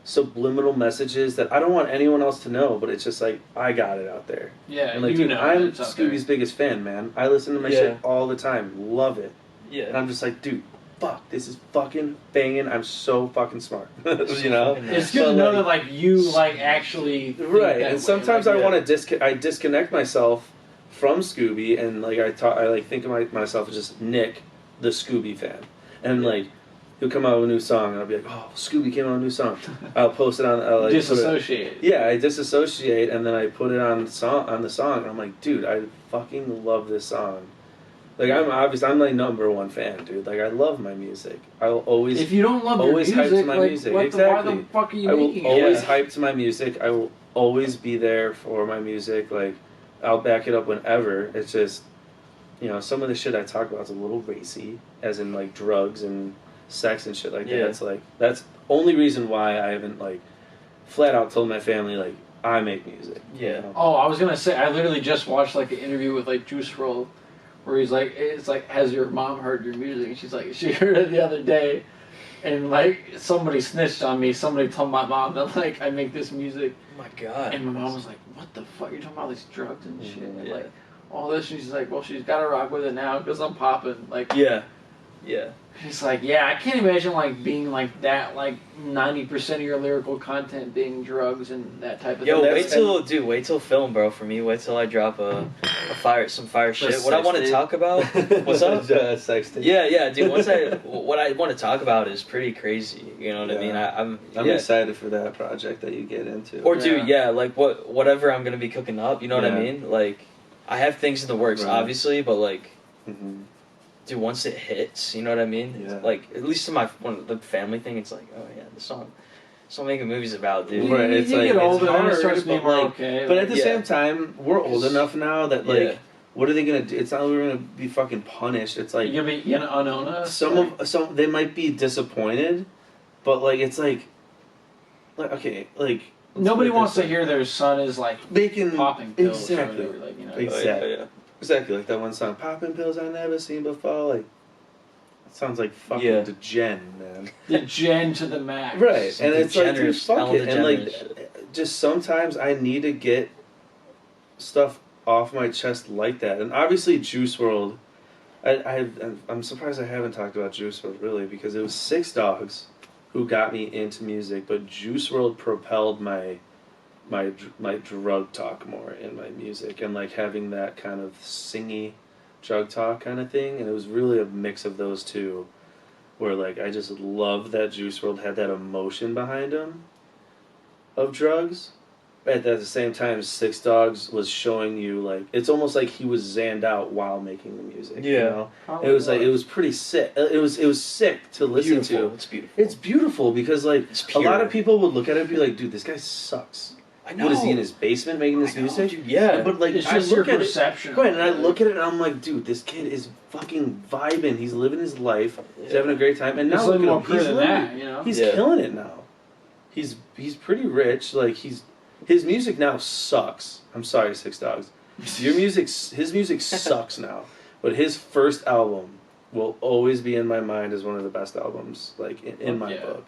subliminal messages that I don't want anyone else to know, but it's just like I got it out there. Yeah, And like, you dude, know I'm it's out there. Scooby's biggest fan, man. I listen to my Yeah. shit all the time, love it, and Yeah. I'm just like, dude, fuck, this is fucking banging. I'm so fucking smart, you know. It's good But, to know like- that like you like actually think Right, that and way. sometimes Like, I want to I disconnect myself from Scooby, and like I like think of myself as just Nick, the Scooby fan, and like he'll come out with a new song, and I'll be like, oh, Scooby came out with a new song. I'll post it on. I'll, like, disassociate. Yeah, I disassociate, and then I put it on the song, and I'm like, dude, I fucking love this song. Like I'm like #1 fan, dude. Like I love my music. I will always. If you don't love your always hype music, to my like, music. why Exactly. the fuck are you I will making always it? hype to my music. I will always be there for my music. Like I'll back it up whenever. It's just, you know, some of the shit I talk about is a little racy, as in like drugs and sex and shit like that. Yeah. It's like that's only reason why I haven't like flat out told my family like I make music. Yeah. You know? Oh, I was gonna say I literally just watched like an interview with like Juice WRLD, where he's like, it's like, has your mom heard your music? And she's like, she heard it the other day, and like somebody snitched on me. Somebody told my mom that like I make this music, Oh my god. and my mom was like, what the fuck? You're talking about all these drugs and shit, and Yeah. like all this. And she's like, well, she's got to rock with it now because I'm popping. Like, Yeah. Yeah. she's like, yeah, I can't imagine like being like that, like 90% of your lyrical content being drugs and that type of Yo, thing. wait till film, bro. For me, wait till I drop some fire shit. What I sex want to tape. talk about? What's up? Sex tape. Yeah, dude. What I want to talk about is pretty crazy. You know what I Yeah. mean? I'm I'm yeah. excited for that project that you get into. Or Yeah. dude, yeah, like whatever I'm gonna be cooking up. You know what I Yeah. mean? Like, I have things in the works, Right. obviously, but like, Mhm. dude, once it hits, you know what I mean? Yeah. Like, at least to the family thing, it's like, oh yeah, the song. That's what making movies about, dude. Right, it's you like, get it's older, and it hard, starts being but, more like, okay. But like, at the Yeah. same time, we're old enough now that like, Yeah. what are they gonna do? It's not like we're gonna be fucking punished. It's like you're gonna be on us. some they might be disappointed, but like it's like okay, like Nobody let's wants put to it hear their son is like this way. They can popping pills exactly, or whatever, like, you know. Exactly. Oh, yeah. exactly like that one song, "Popping Pills I Never Seen Before." Like, it sounds like fucking Yeah. degen, man. The gen to the max. Right, Some and it's like, dude, DeGeneres, fuck Ellen it, and like, DeGeneres. just sometimes I need to get stuff off my chest like that, and obviously Juice WRLD. I'm surprised I haven't talked about Juice WRLD really, because it was Six Dogs who got me into music, but Juice WRLD propelled my drug talk more in my music, and like having that kind of singy drug talk kind of thing, and it was really a mix of those two, where like I just loved that Juice WRLD had that emotion behind him of drugs. But at the same time, Six Dogs was showing you like it's almost like he was zanned out while making the music. You Yeah. know? It was like it was pretty sick. It was sick to listen Beautiful. to. It's beautiful. It's beautiful because like It's a pure. lot of people would look at it and be like, "Dude, this guy sucks." I know. What is he in his basement making this I know, music? dude, yeah. But like It's I just your look at it, perception. right, and I look at it and I'm like, dude, this kid is fucking vibing. He's living his life. He's having a great time. And It's now a look little at more him. pure He's than living- that, you know. He's Yeah. killing it now. He's pretty rich. Like his music now sucks. I'm sorry, Six Dogs. His music sucks now. But his first album will always be in my mind as one of the best albums, like in my Yeah. book.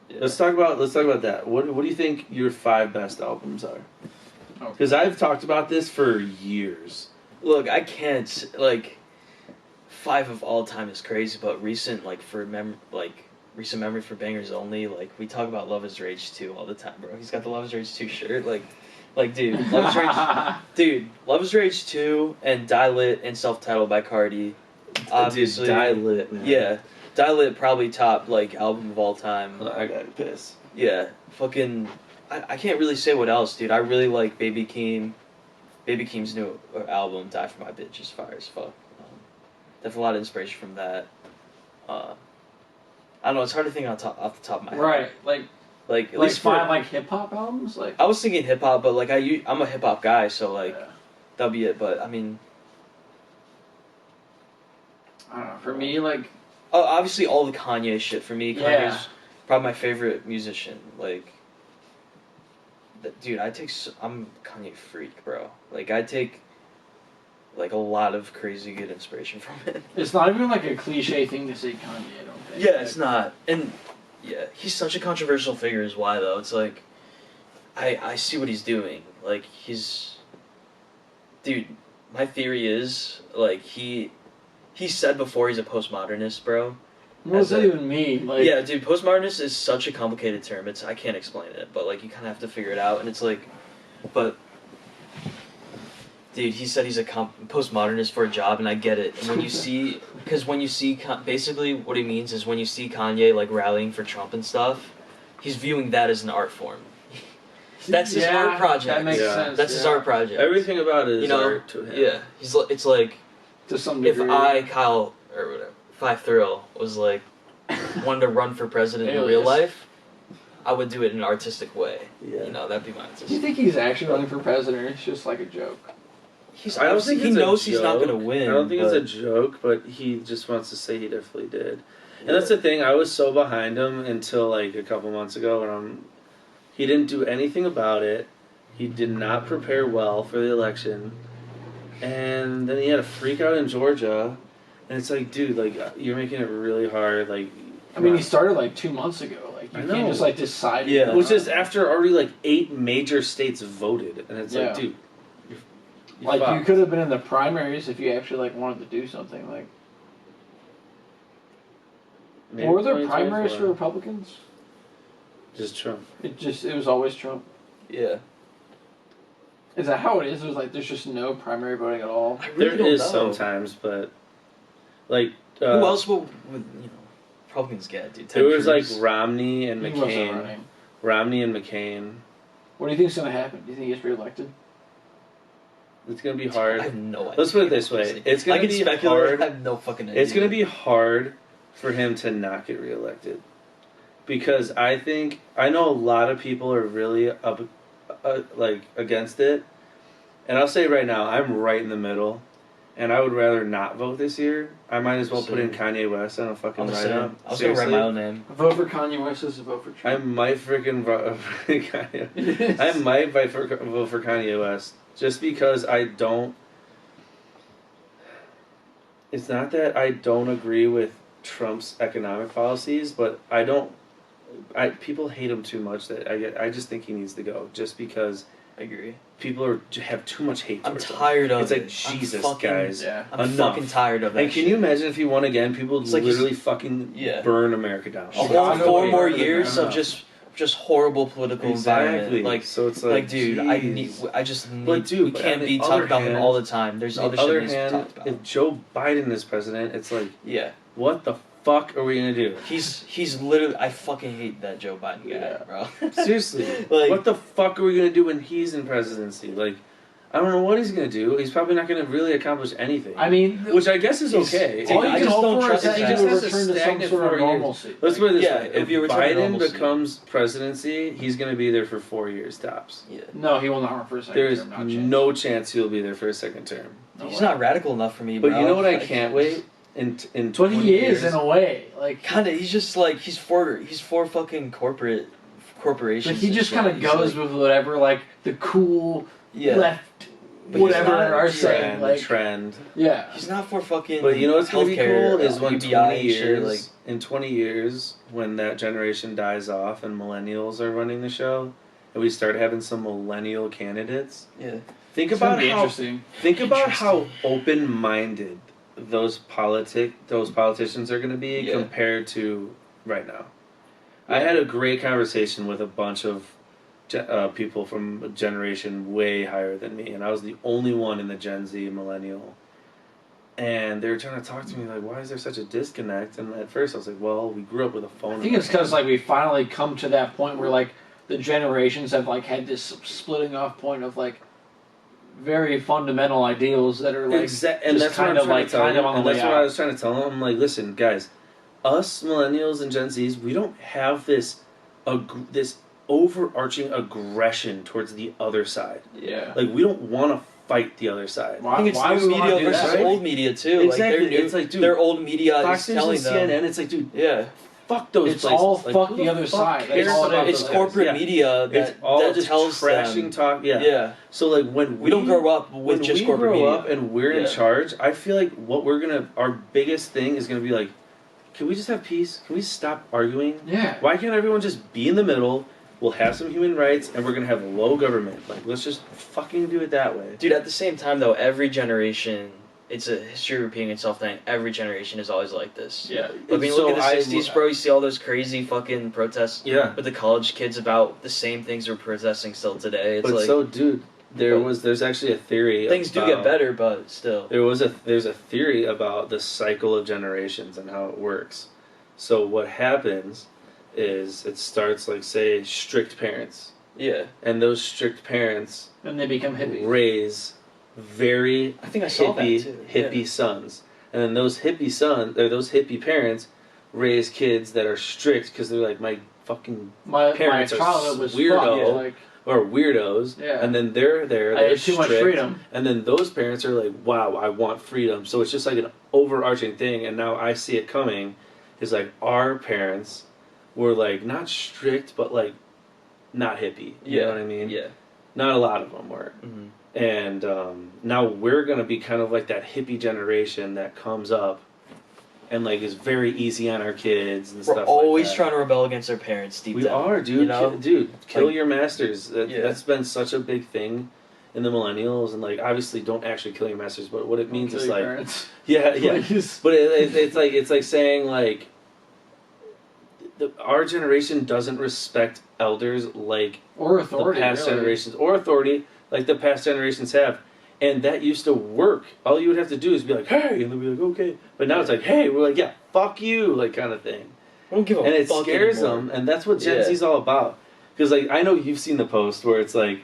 Yeah. Let's talk about that. What do you think your 5 best albums are? Okay. Because I've talked about this for years. Look, I can't like 5 of all time is crazy, but recent recent memory for bangers only. Like we talk about Love Is Rage 2 all the time, bro. He's got the Love Is Rage 2 shirt. Like dude, Love Is Rage, dude, Love Is Rage 2 and Die Lit and Self-Titled by Cardi. Obviously, Dude, Die Lit, man. yeah, Die Lit probably top like album of all time. I got pissed. Yeah, fucking. I can't really say what else, dude. I really like Baby Keem. Baby Keem's new album, Die For My Bitch, is fire as fuck. Definitely a lot of inspiration from that. I don't know, it's hard to think off the top of my head. Right, like At least for, 5 like hip hop albums, like I was thinking hip hop, but like I'm a hip hop guy, so like yeah. that'll be it. But I mean, I don't know. For me, like obviously all the Kanye shit for me. Yeah. Kanye's probably my favorite musician. Like, dude, I'm a Kanye freak, bro. Like I take like a lot of crazy good inspiration from it. it's not even like a cliche thing to say Kanye. I don't think. Yeah, Like, it's not. And Yeah, he's such a controversial figure is why, though. It's like, I see what he's doing. Like, dude, my theory is, like, he said before he's a postmodernist, bro. What does that even mean? Like, Yeah, dude, postmodernist is such a complicated term. I can't explain it, but, like, you kind of have to figure it out, and it's like, but... Dude, he said he's a postmodernist for a job, and I get it. And when you see, basically what he means is when you see Kanye like rallying for Trump and stuff, he's viewing that as an art form. That's his art project. That makes sense. That's his art project. Everything about it is art to him. Yeah, it's like to some degree. If I Thrill was like wanted to run for president in real life, I would do it in an artistic way. Yeah. You know, that'd be my artistic. Do you think he's actually running for president, or it's just like a joke? I don't think he knows he's not going to win. I don't think it's a joke, but he just wants to say he definitely did. And that's the thing. I was so behind him until like a couple months ago, and he didn't do anything about it. He did not prepare well for the election, and then he had a freak out in Georgia, and it's like, dude, like you're making it really hard. Like, I mean, he started like 2 months ago. Like, you can't just like decide. Yeah, which is after already like 8 major states voted, and it's like, dude. Like, you could have been in the primaries if you actually, like, wanted to do something, like... Maybe were there primaries for Republicans? Just Trump. It was always Trump? Yeah. Is that how it is? There's just no primary voting at all? There is sometimes, but, like... who else would Republicans get, dude? There was, like, Romney and McCain. He wasn't running. Romney and McCain. What do you think is going to happen? Do you think he gets reelected? It's going to be hard. I have no idea. Let's put it this way. It's going to be hard. I have no fucking idea. It's going to be hard for him to not get reelected. Because I know a lot of people are really against it. And I'll say right now, I'm right in the middle. And I would rather not vote this year. I might as well put in Kanye West on a fucking write-up. I was going to write my own name. Vote for Kanye West is a vote for Trump. I might freaking vote for Kanye. I might vote for Kanye West. Just because I don't... It's not that I don't agree with Trump's economic policies, but people hate him too much that I just think he needs to go. Just because... I agree. People have too much hate I'm tired of it. It's like, Jesus, guys. Yeah. I'm fucking tired of that. And can you imagine if he won again? People would literally fucking burn America down. A whole 4 more years of just horrible political environment. Like, so it's like, dude, I just need. But dude, we can't be talking about him all the time. There's other shit we need to talk about. If Joe Biden is president, it's like, yeah, what the fuck are we gonna do? He's literally. I fucking hate that Joe Biden guy, bro. Seriously, like, what the fuck are we gonna do when he's in presidency? Like, I don't know what he's gonna do. He's probably not gonna really accomplish anything. I mean, which I guess is okay. All you can hope for is that he he will return to some sort of normalcy. Let's put it this way: if Biden becomes presidency, he's gonna be there for 4 years tops. Yeah. No, he will not run for a second term. There's no chance he'll be there for a second term. He's not radical enough for me, but bro. You know what? I can't wait. In 20 but he years, is in a way, like kind of. He's just like he's for fucking corporations. But he just kind of goes with whatever, like the cool left, whatever are saying, like trend. Yeah, he's not for fucking. But you know what's gonna be cool is when in 20 years, when that generation dies off and millennials are running the show, and we start having some millennial candidates. Yeah. Think about how open-minded those politicians are going to be compared to right now. I had a great conversation with a bunch of people from a generation way higher than me, and I was the only one in the Gen Z millennial. And they were trying to talk to me like, why is there such a disconnect? And at first I was like, well, we grew up with a phone. I think it's because like we finally come to that point where like the generations have like had this splitting off point of like very fundamental ideals that are like and that's kind of like kind of on the way out. That's what I was trying to tell them. I'm like, listen, guys, us millennials and Gen Zs, we don't have this overarching aggression towards the other side. Yeah, like we don't want to fight the other side. I think it's new media versus old media too. Exactly, like it's like, dude, their old media Fox is telling them. CNN, it's like, dude, fuck it's those places. All like, fuck the other side. It's corporate media that just tells trashing talk. Yeah. So like when we don't grow up with just corporate media, up and we're in charge, I feel like our biggest thing is gonna be like, can we just have peace? Can we stop arguing? Yeah. Why can't everyone just be in the middle? We'll have some human rights, and we're gonna have low government. Like, let's just fucking do it that way. Dude, at the same time, though, every generation, it's a history repeating itself thing. Every generation is always like this. Yeah. Like, when you look at the 60s, bro, you see all those crazy fucking protests Yeah. with the college kids about the same things we're protesting still today. It's But like, so, dude, there's actually a theory. things do get better, but still. There's a theory about the cycle of generations and how it works. So what happens is it starts like, say, strict parents, Yeah. and those strict parents And they become hippies. raise very I think I saw that, too. hippie sons, and then those hippie parents raise kids that are strict because they're like, my fucking My parents are childhood was weirdo. fucked, like, or weirdos, Yeah. and then they're I had too much strict, freedom. and then those parents are like, wow, I want freedom. So it's just like an overarching thing, and now I see it coming. Is like our parents were like not strict, but like not hippie. You know what I mean? Yeah. Not a lot of them were. Mhm. And now we're gonna be kind of like that hippie generation that comes up and like is very easy on our kids and We're stuff. always like that. trying to rebel against our parents deep We down. are, dude. You know? Kill Like- your masters. Yeah. That's been such a big thing in the millennials, and like obviously don't actually kill your masters, but what it means Kill is your like, parents. yeah, yeah. Please. But it's like saying like our generation doesn't respect elders like Or the authority. past really. generations, or authority like the past generations have. And that used to work. All you would have to do is be like, hey, and they'll be like, okay. But now it's like, hey, we're like, yeah, fuck you, like kind of thing. I don't give a And it fuck scares anymore. them, and that's what Gen Yeah. Z's all about. Because like I know you've seen the post where it's like,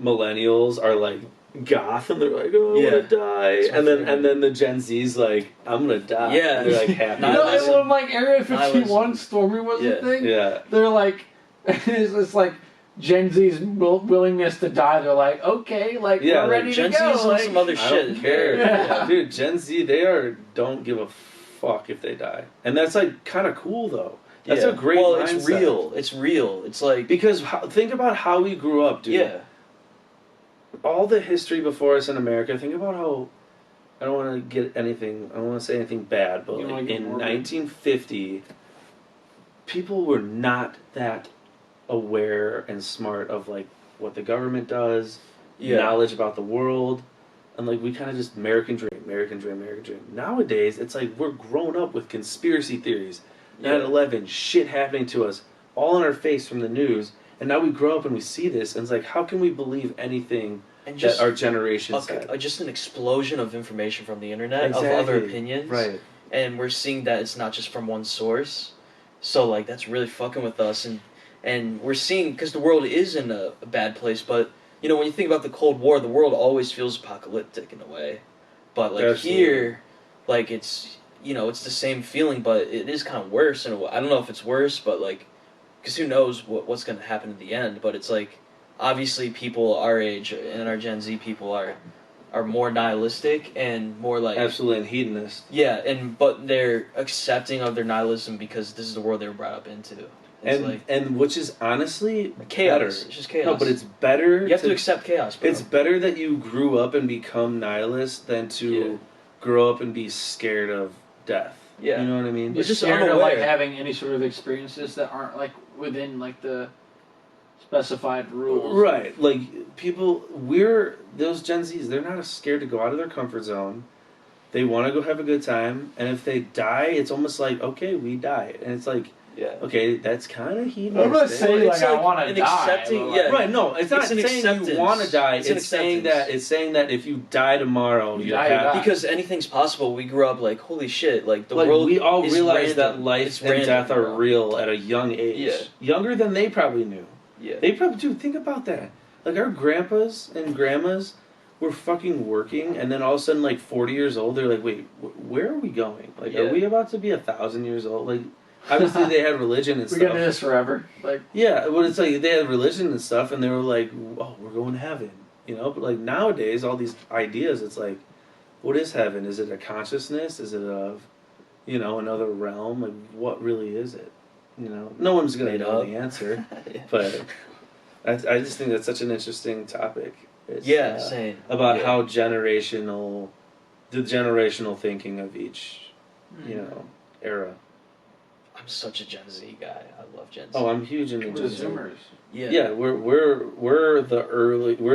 millennials are like goth, and they're like, oh, I'm Yeah. gonna die, That's my and then favorite. the Gen Z's like, I'm gonna die. Yeah. And they're like happy. Not You know, listen. and when like Area 51 listen. storming was Yeah. a thing, Yeah. they're like, it's like Gen Z's willingness to die. They're like, okay, like Yeah, we're ready Gen to go. Z's on like, some other I shit. don't care. Yeah. Dude, Gen Z, don't give a fuck if they die. And that's like kind of cool though. That's Yeah. a great Well, mindset. it's real. It's real. It's like, Because think about how we grew up, dude. yeah. All the history before us in America, think about how, I don't want to say anything bad, but You don't wanna like get in morbid. 1950, people were not that aware and smart of like what the government does, Yeah. knowledge about the world, and like we kind of just American dream. Nowadays, it's like we're grown up with conspiracy theories, Yeah. 9/11, shit happening to us, all in our face from the news, and now we grow up and we see this, and it's like, how can we believe anything And that our generation said? just an explosion of information from the internet Exactly. of other opinions. Right. And we're seeing that it's not just from one source. So, like, that's really fucking with us. And we're seeing, because the world is in a bad place, but, you know, when you think about the Cold War, the world always feels apocalyptic in a way. But, like, Absolutely. here, like, it's, you know, it's the same feeling, but it is kind of worse in a way. I don't know if it's worse, but, like, because who knows what's going to happen in the end. But it's, like, obviously people our age and our Gen Z people are more nihilistic and more, like... Absolutely, and hedonist. Yeah, but they're accepting of their nihilism because this is the world they were brought up into. It's like And which is honestly chaos. better. It's just chaos. No, but it's better. you have to accept chaos, bro. It's better that you grew up and become nihilist than to Yeah. grow up and be scared of death. Yeah. You know what I mean? You're just scared of like unaware. having any sort of experiences that aren't like within like the specified rules. Right. Like those Gen Zs, they're not scared to go out of their comfort zone. They want to go have a good time, and if they die, it's almost like, okay, we died. And it's like, yeah. okay, that's kind of hedonistic. I'm not saying Well, like it's I like want to an die. accepting- but, yeah. like, Right, no, it's not It's an saying acceptance. you want to die. It's an saying acceptance. it's saying that if you die tomorrow, You you're die, you happy. die. Because anything's possible. We grew up like, holy shit, like the Like world we all is realize random. that life It's and random, death are bro. real at a young age. Yeah. Younger than they probably knew. Yeah. They probably, dude, think about that. Like our grandpas and grandmas were fucking working, and then all of a sudden, like 40 years old, they're like, wait, where are we going? Like, Yeah. are we about to be 1,000 years old? Like, obviously they had religion and We're stuff. gonna do this forever. Like Yeah, but it's like they had religion and stuff, and they were like, "Oh, we're going to heaven," you know. But like nowadays, all these ideas, it's like, what is heaven? Is it a consciousness? Is it another realm? Like, what really is it? You know, no one's gonna Made know up. the answer. Yeah. But I just think that's such an interesting topic. It's, Yeah, same. about Yeah. how generational the generational thinking of each, era. I'm such a Gen Z guy. I love Gen Z. Oh, I'm huge into We're Gen the Z. Zoomers. Yeah, we're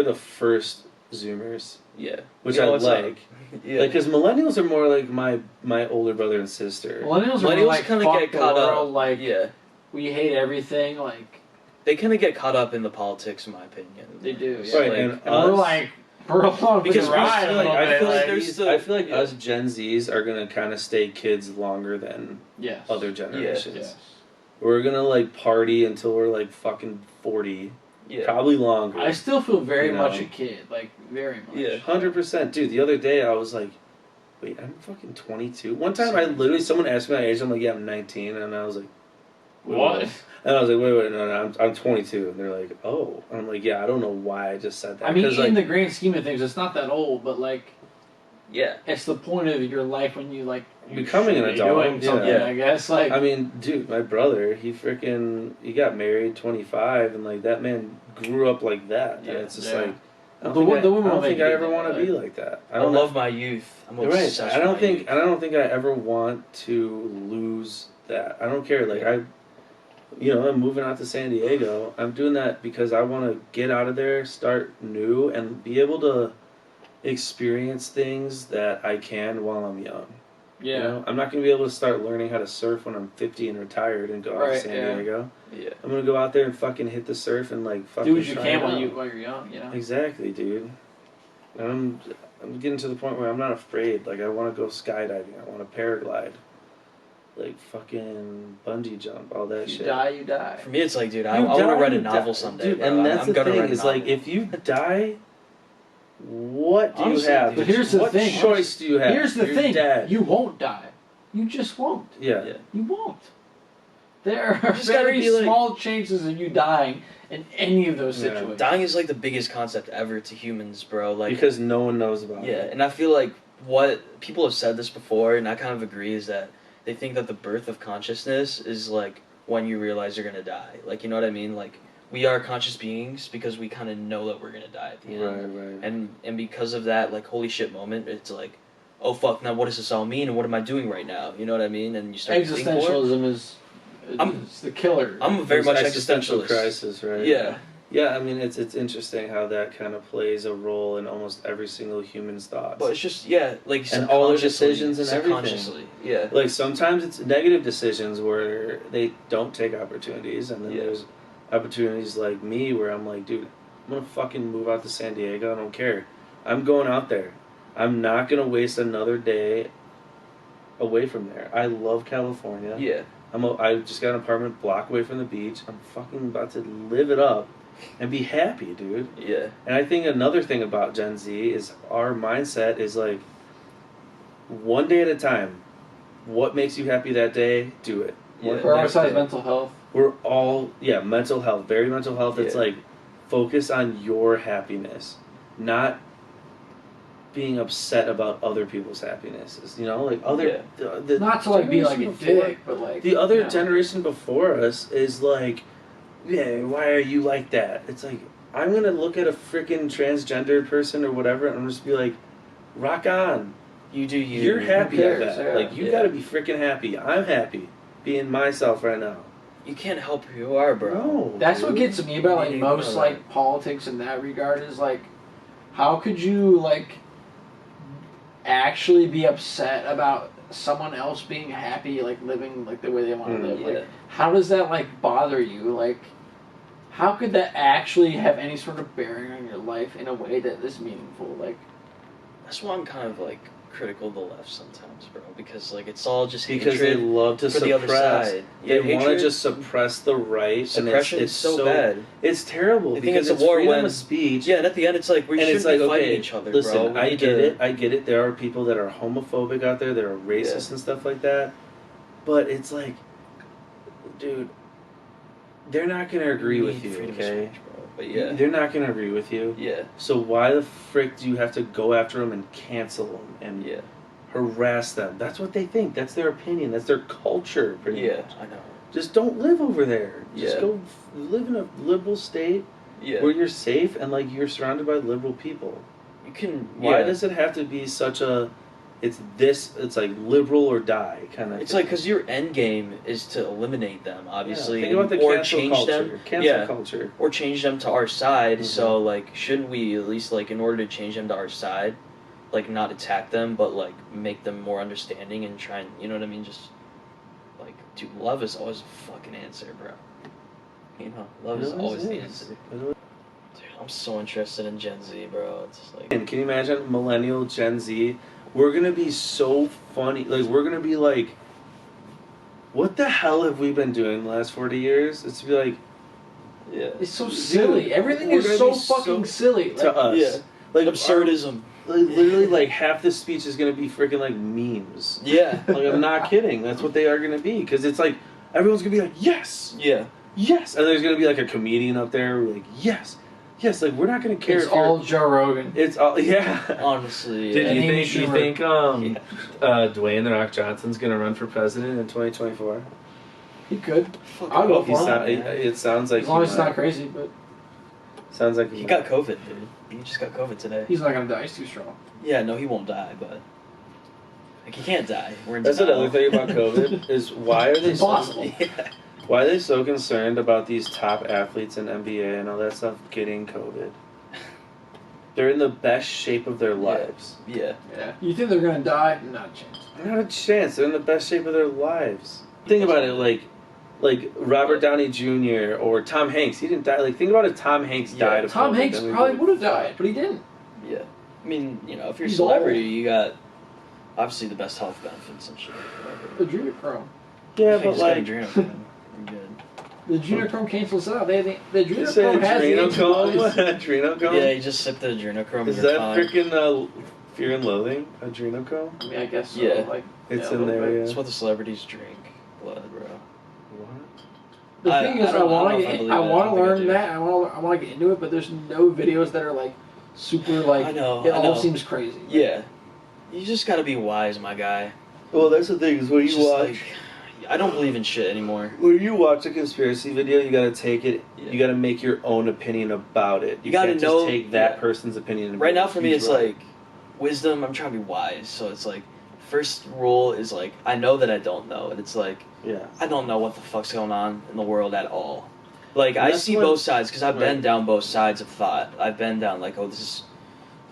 the first Zoomers, Yeah. which You know I what's like. up? Yeah. Because millennials are more like my older brother and sister. Millennials are more like kinda fuck get the caught world, up. like Yeah. we hate everything, like They kind of get caught up in the politics, in my opinion. they do. It's Yeah. Right, like- and And we're us- like we're along Because for the we ride feel a like- little I bit. feel like Like, there's still- I feel like yeah. us Gen Zs are gonna kind of stay kids longer than yes. other generations. Yes. We're gonna like party until we're like fucking 40, Yeah. probably longer. I still feel very You much know. a kid, like very much. Yeah. 100%, dude. The other day I was like, wait, I'm fucking 22. One time someone asked me my age. I'm like, yeah, I'm 19, and I was like, What? And I was like, wait, no, I'm 22. And they're like, oh. And I'm like, yeah, I don't know why I just said that. I mean, 'Cause, in like, the grand scheme of things, it's not that old, but like Yeah. it's the point of your life when you like you Becoming should an be adult, doing something. yeah. I guess like I mean, dude, my brother, he got married 25, and like that man grew up like that. And Yeah. it's just Yeah. like, I don't The think wo- I, the women I don't will think make I you ever do want to that. be like that. I love my youth. I'm Right. obsessed I don't with my think youth. I don't think I ever want to lose that. I don't care. Like I'm moving out to San Diego. I'm doing that because I want to get out of there, start new, and be able to experience things that I can while I'm young. yeah. You know? I'm not going to be able to start learning how to surf when I'm 50 and retired and go out to Right, San yeah. Diego. Yeah. I'm going to go out there and fucking hit the surf and like fucking Do what you try can it while out. you're young, you know. Exactly, dude. And I'm getting to the point where I'm not afraid. Like I want to go skydiving. I want to paraglide. Like fucking bungee jump, all that If you shit. die, you die. For me, it's like, dude, I You want to die, write a you novel die. someday. Dude, bro. and that's I'm the gonna thing. write a Is like novel. if you die, what do Honestly, you have? dude, But here's the what thing. choice do you have? Here's the You're thing: dead. you won't die. You just won't. Yeah. Yeah. You won't. There are just gotta very be like- small chances of you dying in any of those Yeah. situations. Dying is like the biggest concept ever to humans, bro. Like, Because no one knows about yeah, it. and I feel like what people have said this before, and I kind of agree, is that they think that the birth of consciousness is like when you realize you're gonna die. Like, you know what I mean? Like, we are conscious beings because we kind of know that we're gonna die at the end. Right. And because of that, like, holy shit moment, it's like, oh fuck, now what does this all mean, and what am I doing right now? You know what I mean? And you start to think more. Existentialism is the killer. I'm very much Existential existentialist. crisis, right? Yeah. Yeah, I mean it's interesting how that kind of plays a role in almost every single human's thoughts. But it's just, yeah, like, And all their subconsciously- decisions and everything. subconsciously, yeah. Like sometimes it's negative decisions where they don't take opportunities, and then Yeah. there's opportunities like me where I'm like, dude, I'm gonna fucking move out to San Diego. I don't care. I'm going out there. I'm not gonna waste another day away from there. I love California. Yeah. I just got an apartment block away from the beach. I'm fucking about to live it up and be happy, dude. Yeah. And I think another thing about Gen Z is our mindset is like one day at a time. What makes you happy that day? Do it. Yeah. Next Prioritize day. mental health. We're all mental health, very mental health. It's Yeah. like focus on your happiness, not being upset about other people's happinesses. You know, like other the Not to like be like a generation before- dick, but like the other you know. generation before us is like, yeah, why are you like that? It's like, I'm gonna look at a freaking transgender person or whatever and I'm just be like, rock on. You do you. You're happy cares? at that. Yeah. Like, you Yeah. gotta be freaking happy. I'm happy being myself right now. You can't help who you are, bro. No, That's what dude. gets me about like Meaning, most like politics in that regard is like, how could you like actually be upset about someone else being happy, like living like the way they want to live? Yeah. Like, how does that like bother you? Like, how could that actually have any sort of bearing on your life in a way that is meaningful? Like, That's why I'm kind of like critical of the left sometimes, bro. Because like it's all just Because they hatred love to for the other suppress. side. They Yeah, want to hatred- just suppress the right. suppression and it's is so bad. It's terrible They think because it's a war freedom when- of speech. Yeah, and at the end it's like we and shouldn't it's like, be fighting okay, each other, listen, bro. We I need get to- it. I get it. There are people that are homophobic out there. That are racist and stuff like that. But it's like, dude, they're not gonna agree We with need you, freedom of okay? speech, bro. But yeah, They're not gonna agree with you. yeah, So why the frick do you have to go after them and cancel them and yeah, harass them? That's what they think. That's their opinion. That's their culture, pretty yeah. much. I know. Just don't live over there. Just Yeah. go live in a liberal state Yeah, where you're safe and like you're surrounded by liberal people. you can. Why yeah. does it have to be such a it's this. It's like liberal or die kind of. It's like because your end game is to eliminate them, obviously, Think about the or cancel change culture. them. Cancel culture. Or change them to our side. Mhm. So like, shouldn't we at least like in order to change them to our side, like not attack them, but like make them more understanding and try and you know what I mean? Just like, dude, love is always a fucking answer, bro. You know, love is always the answer. Dude, I'm so interested in Gen Z, bro. It's just like. And can you imagine millennial Gen Z? We're gonna be so funny. Like we're gonna be like, what the hell have we been doing the last 40 years? It's to be like, Yeah. It's so silly. Everything we're is gonna so be fucking silly. to Like, us. Yeah. Like Absurdism. literally, like half the speech is gonna be freaking like memes. Yeah. Like I'm not kidding. That's what they are gonna be because it's like everyone's gonna be like yes, Yeah. yes, and there's gonna be like a comedian up there like yes, yes. Like we're not gonna care. it's if you're- all Joe Rogan. It's all yeah. Honestly. Did Yeah. And you Amy think Schumer. Dwayne the Rock Johnson's gonna run for president in 2024? He could. Fucking I'll go hope for he's him. not, man. It sounds like As long as it's might. not crazy, but Sounds like He got COVID, dude. He just got COVID today. he's not gonna die. He's too strong. Yeah, no, he won't die, but like he can't die. We're in That's denial. another thing about COVID is why are they It's so, impossible. Yeah. why are they so concerned about these top athletes in NBA and all that stuff getting COVID? They're in the best shape of their lives. Yeah. Yeah. You think they're gonna die? Not a chance. Not a chance. They're in the best shape of their lives. Think about it, like Robert Downey Jr. or Tom Hanks. He didn't die. Like think about if Tom Hanks Yeah, died of Tom COVID, Hanks then we probably would've- would have died, but he didn't. Yeah. I mean, you know, if you're a He's celebrity, old. you got obviously the best health benefits and shit. Whatever. Adrenochrome. Yeah, You but just got like adrenochrome. You're good. The adrenochrome cancels out. The you said adrenochrome has the adrenochrome. antibodies. Adrenochrome. Yeah, you just sip the adrenochrome Is in your that tongue. freaking Fear and Loathing? Adrenochrome. I mean, I guess so. Yeah. Like, It's yeah, a in little there. bit. Yeah. That's what the celebrities drink. Blood, bro. What? The I- thing I is, I don't- I want don't to know if I get, believe I it. I want don't to think I learn do. that. I want to get into it, but there's no videos that are like super like. I know, It I all know. seems crazy. Yeah. You just gotta be wise, my guy. Well, that's the thing is when It's you just watch. like, I don't believe in shit anymore. When you watch a conspiracy video, you gotta take it. Yeah. You gotta make your own opinion about it. You gotta can't know- just take that yeah. person's opinion. And Right be now, for me, he's it's right. like wisdom. I'm trying to be wise, so it's like first rule is like I know that I don't know, and it's like yeah. I don't know what the fuck's going on in the world at all. Like And I that's see when- both sides because I've been Right. down both sides of thought. I've been down like, oh, this is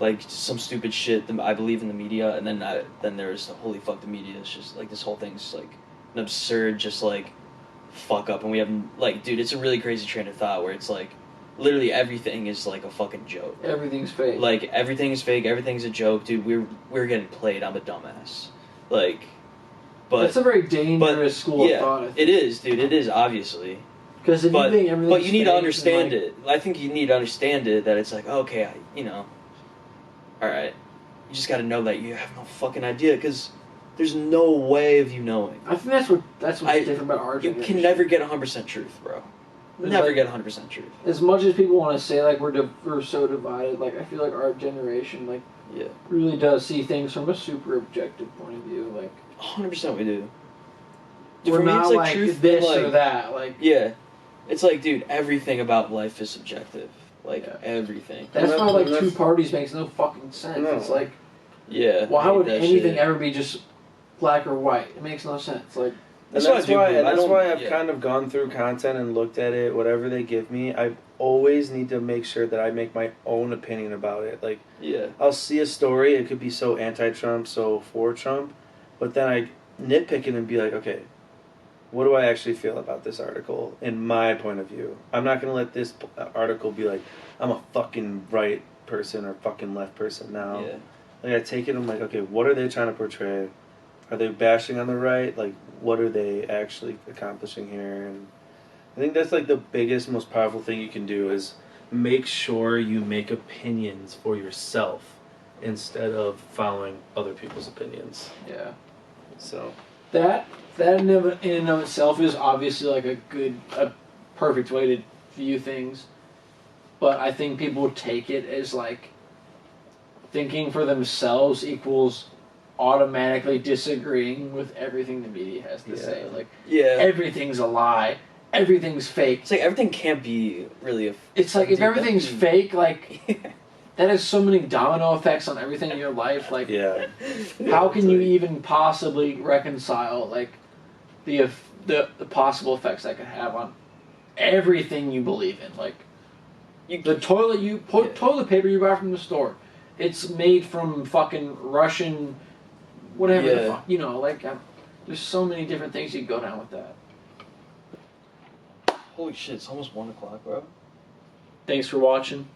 like some stupid shit. I believe in the media, and then there's holy fuck the media. It's just like this whole thing's like an absurd, just like fuck up, and we have like, dude, it's a really crazy train of thought where it's like literally everything is like a fucking joke. Everything's fake. Like everything is fake, everything's a joke, dude. We're getting played. I'm a dumbass. Like, but That's a very dangerous school of thought. it is, dude. It is obviously. Because if But you think everything's but you need to fake, understand then, it. I think you need to understand it that it's like okay, you know, all right. You just got to know that you have no fucking idea because there's no way of you knowing. I think that's what's different about our You generation. can never get 100% truth, bro. It's Never like- get 100% truth. As much as people want to say like we're so divided, like I feel like our generation like Yeah, really does see things from a super objective point of view. Like 100% we do. Dude, we're for me, not it's like truth this and, or that. Like Yeah, it's like, dude, everything about life is subjective. Like Yeah. everything. that's why like that's- two parties makes no fucking sense. No. It's like Yeah. why I hate would that anything shit. ever be just black or white? It makes no sense. Like And That's why I that's do why, believe- and I that's don't- why I've yeah. kind of gone through content and looked at it. Whatever they give me, I always need to make sure that I make my own opinion about it. Like Yeah. I'll see a story, it could be so anti-Trump, so for Trump, but then I nitpick it and be like, okay, what do I actually feel about this article in my point of view? I'm not gonna let this article be like, I'm a fucking right person or fucking left person now. Yeah. Like I take it, I'm like, okay, what are they trying to portray? Are they bashing on the right? Like, what are they actually accomplishing here? And I think that's like the biggest, most powerful thing you can do is make sure you make opinions for yourself instead of following other people's opinions. yeah, So that in and of itself is obviously like a perfect way to view things, but I think people take it as like thinking for themselves equals automatically disagreeing with everything the media has to say. Like Yeah. everything's a lie, everything's fake. It's like everything can't be really a. It's like if Dude, everything's that's- fake, like that has so many domino effects on everything in your life. Like, Yeah. how can you even possibly reconcile like the possible effects that could have on everything you believe in? Like, the toilet paper you buy from the store, it's made from fucking Russian, whatever the fuck, you know. Like, there's so many different things you go down with that. Holy shit! It's almost 1 o'clock, bro. Thanks for watching.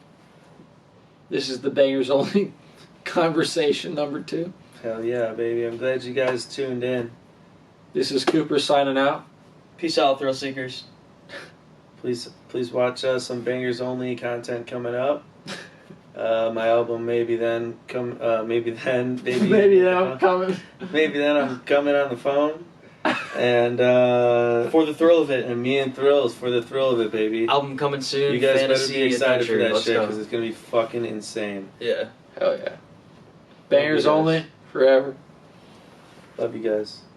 This is the Bangers Only conversation number 2. Hell yeah, baby. I'm glad you guys tuned in. This is Cooper signing out. Peace out, thrill seekers. Please watch some Bangers Only content coming up. My album maybe then maybe then I'm coming. Maybe then I'm coming on the phone. And For the thrill of it. and me and Thrills for the thrill of it, baby. Album coming soon. You guys Fantasy, better be excited adventure. for that Let's shit go. because it's gonna be fucking insane. Yeah. Hell yeah. Bangers Love you guys. Only forever. Love you guys.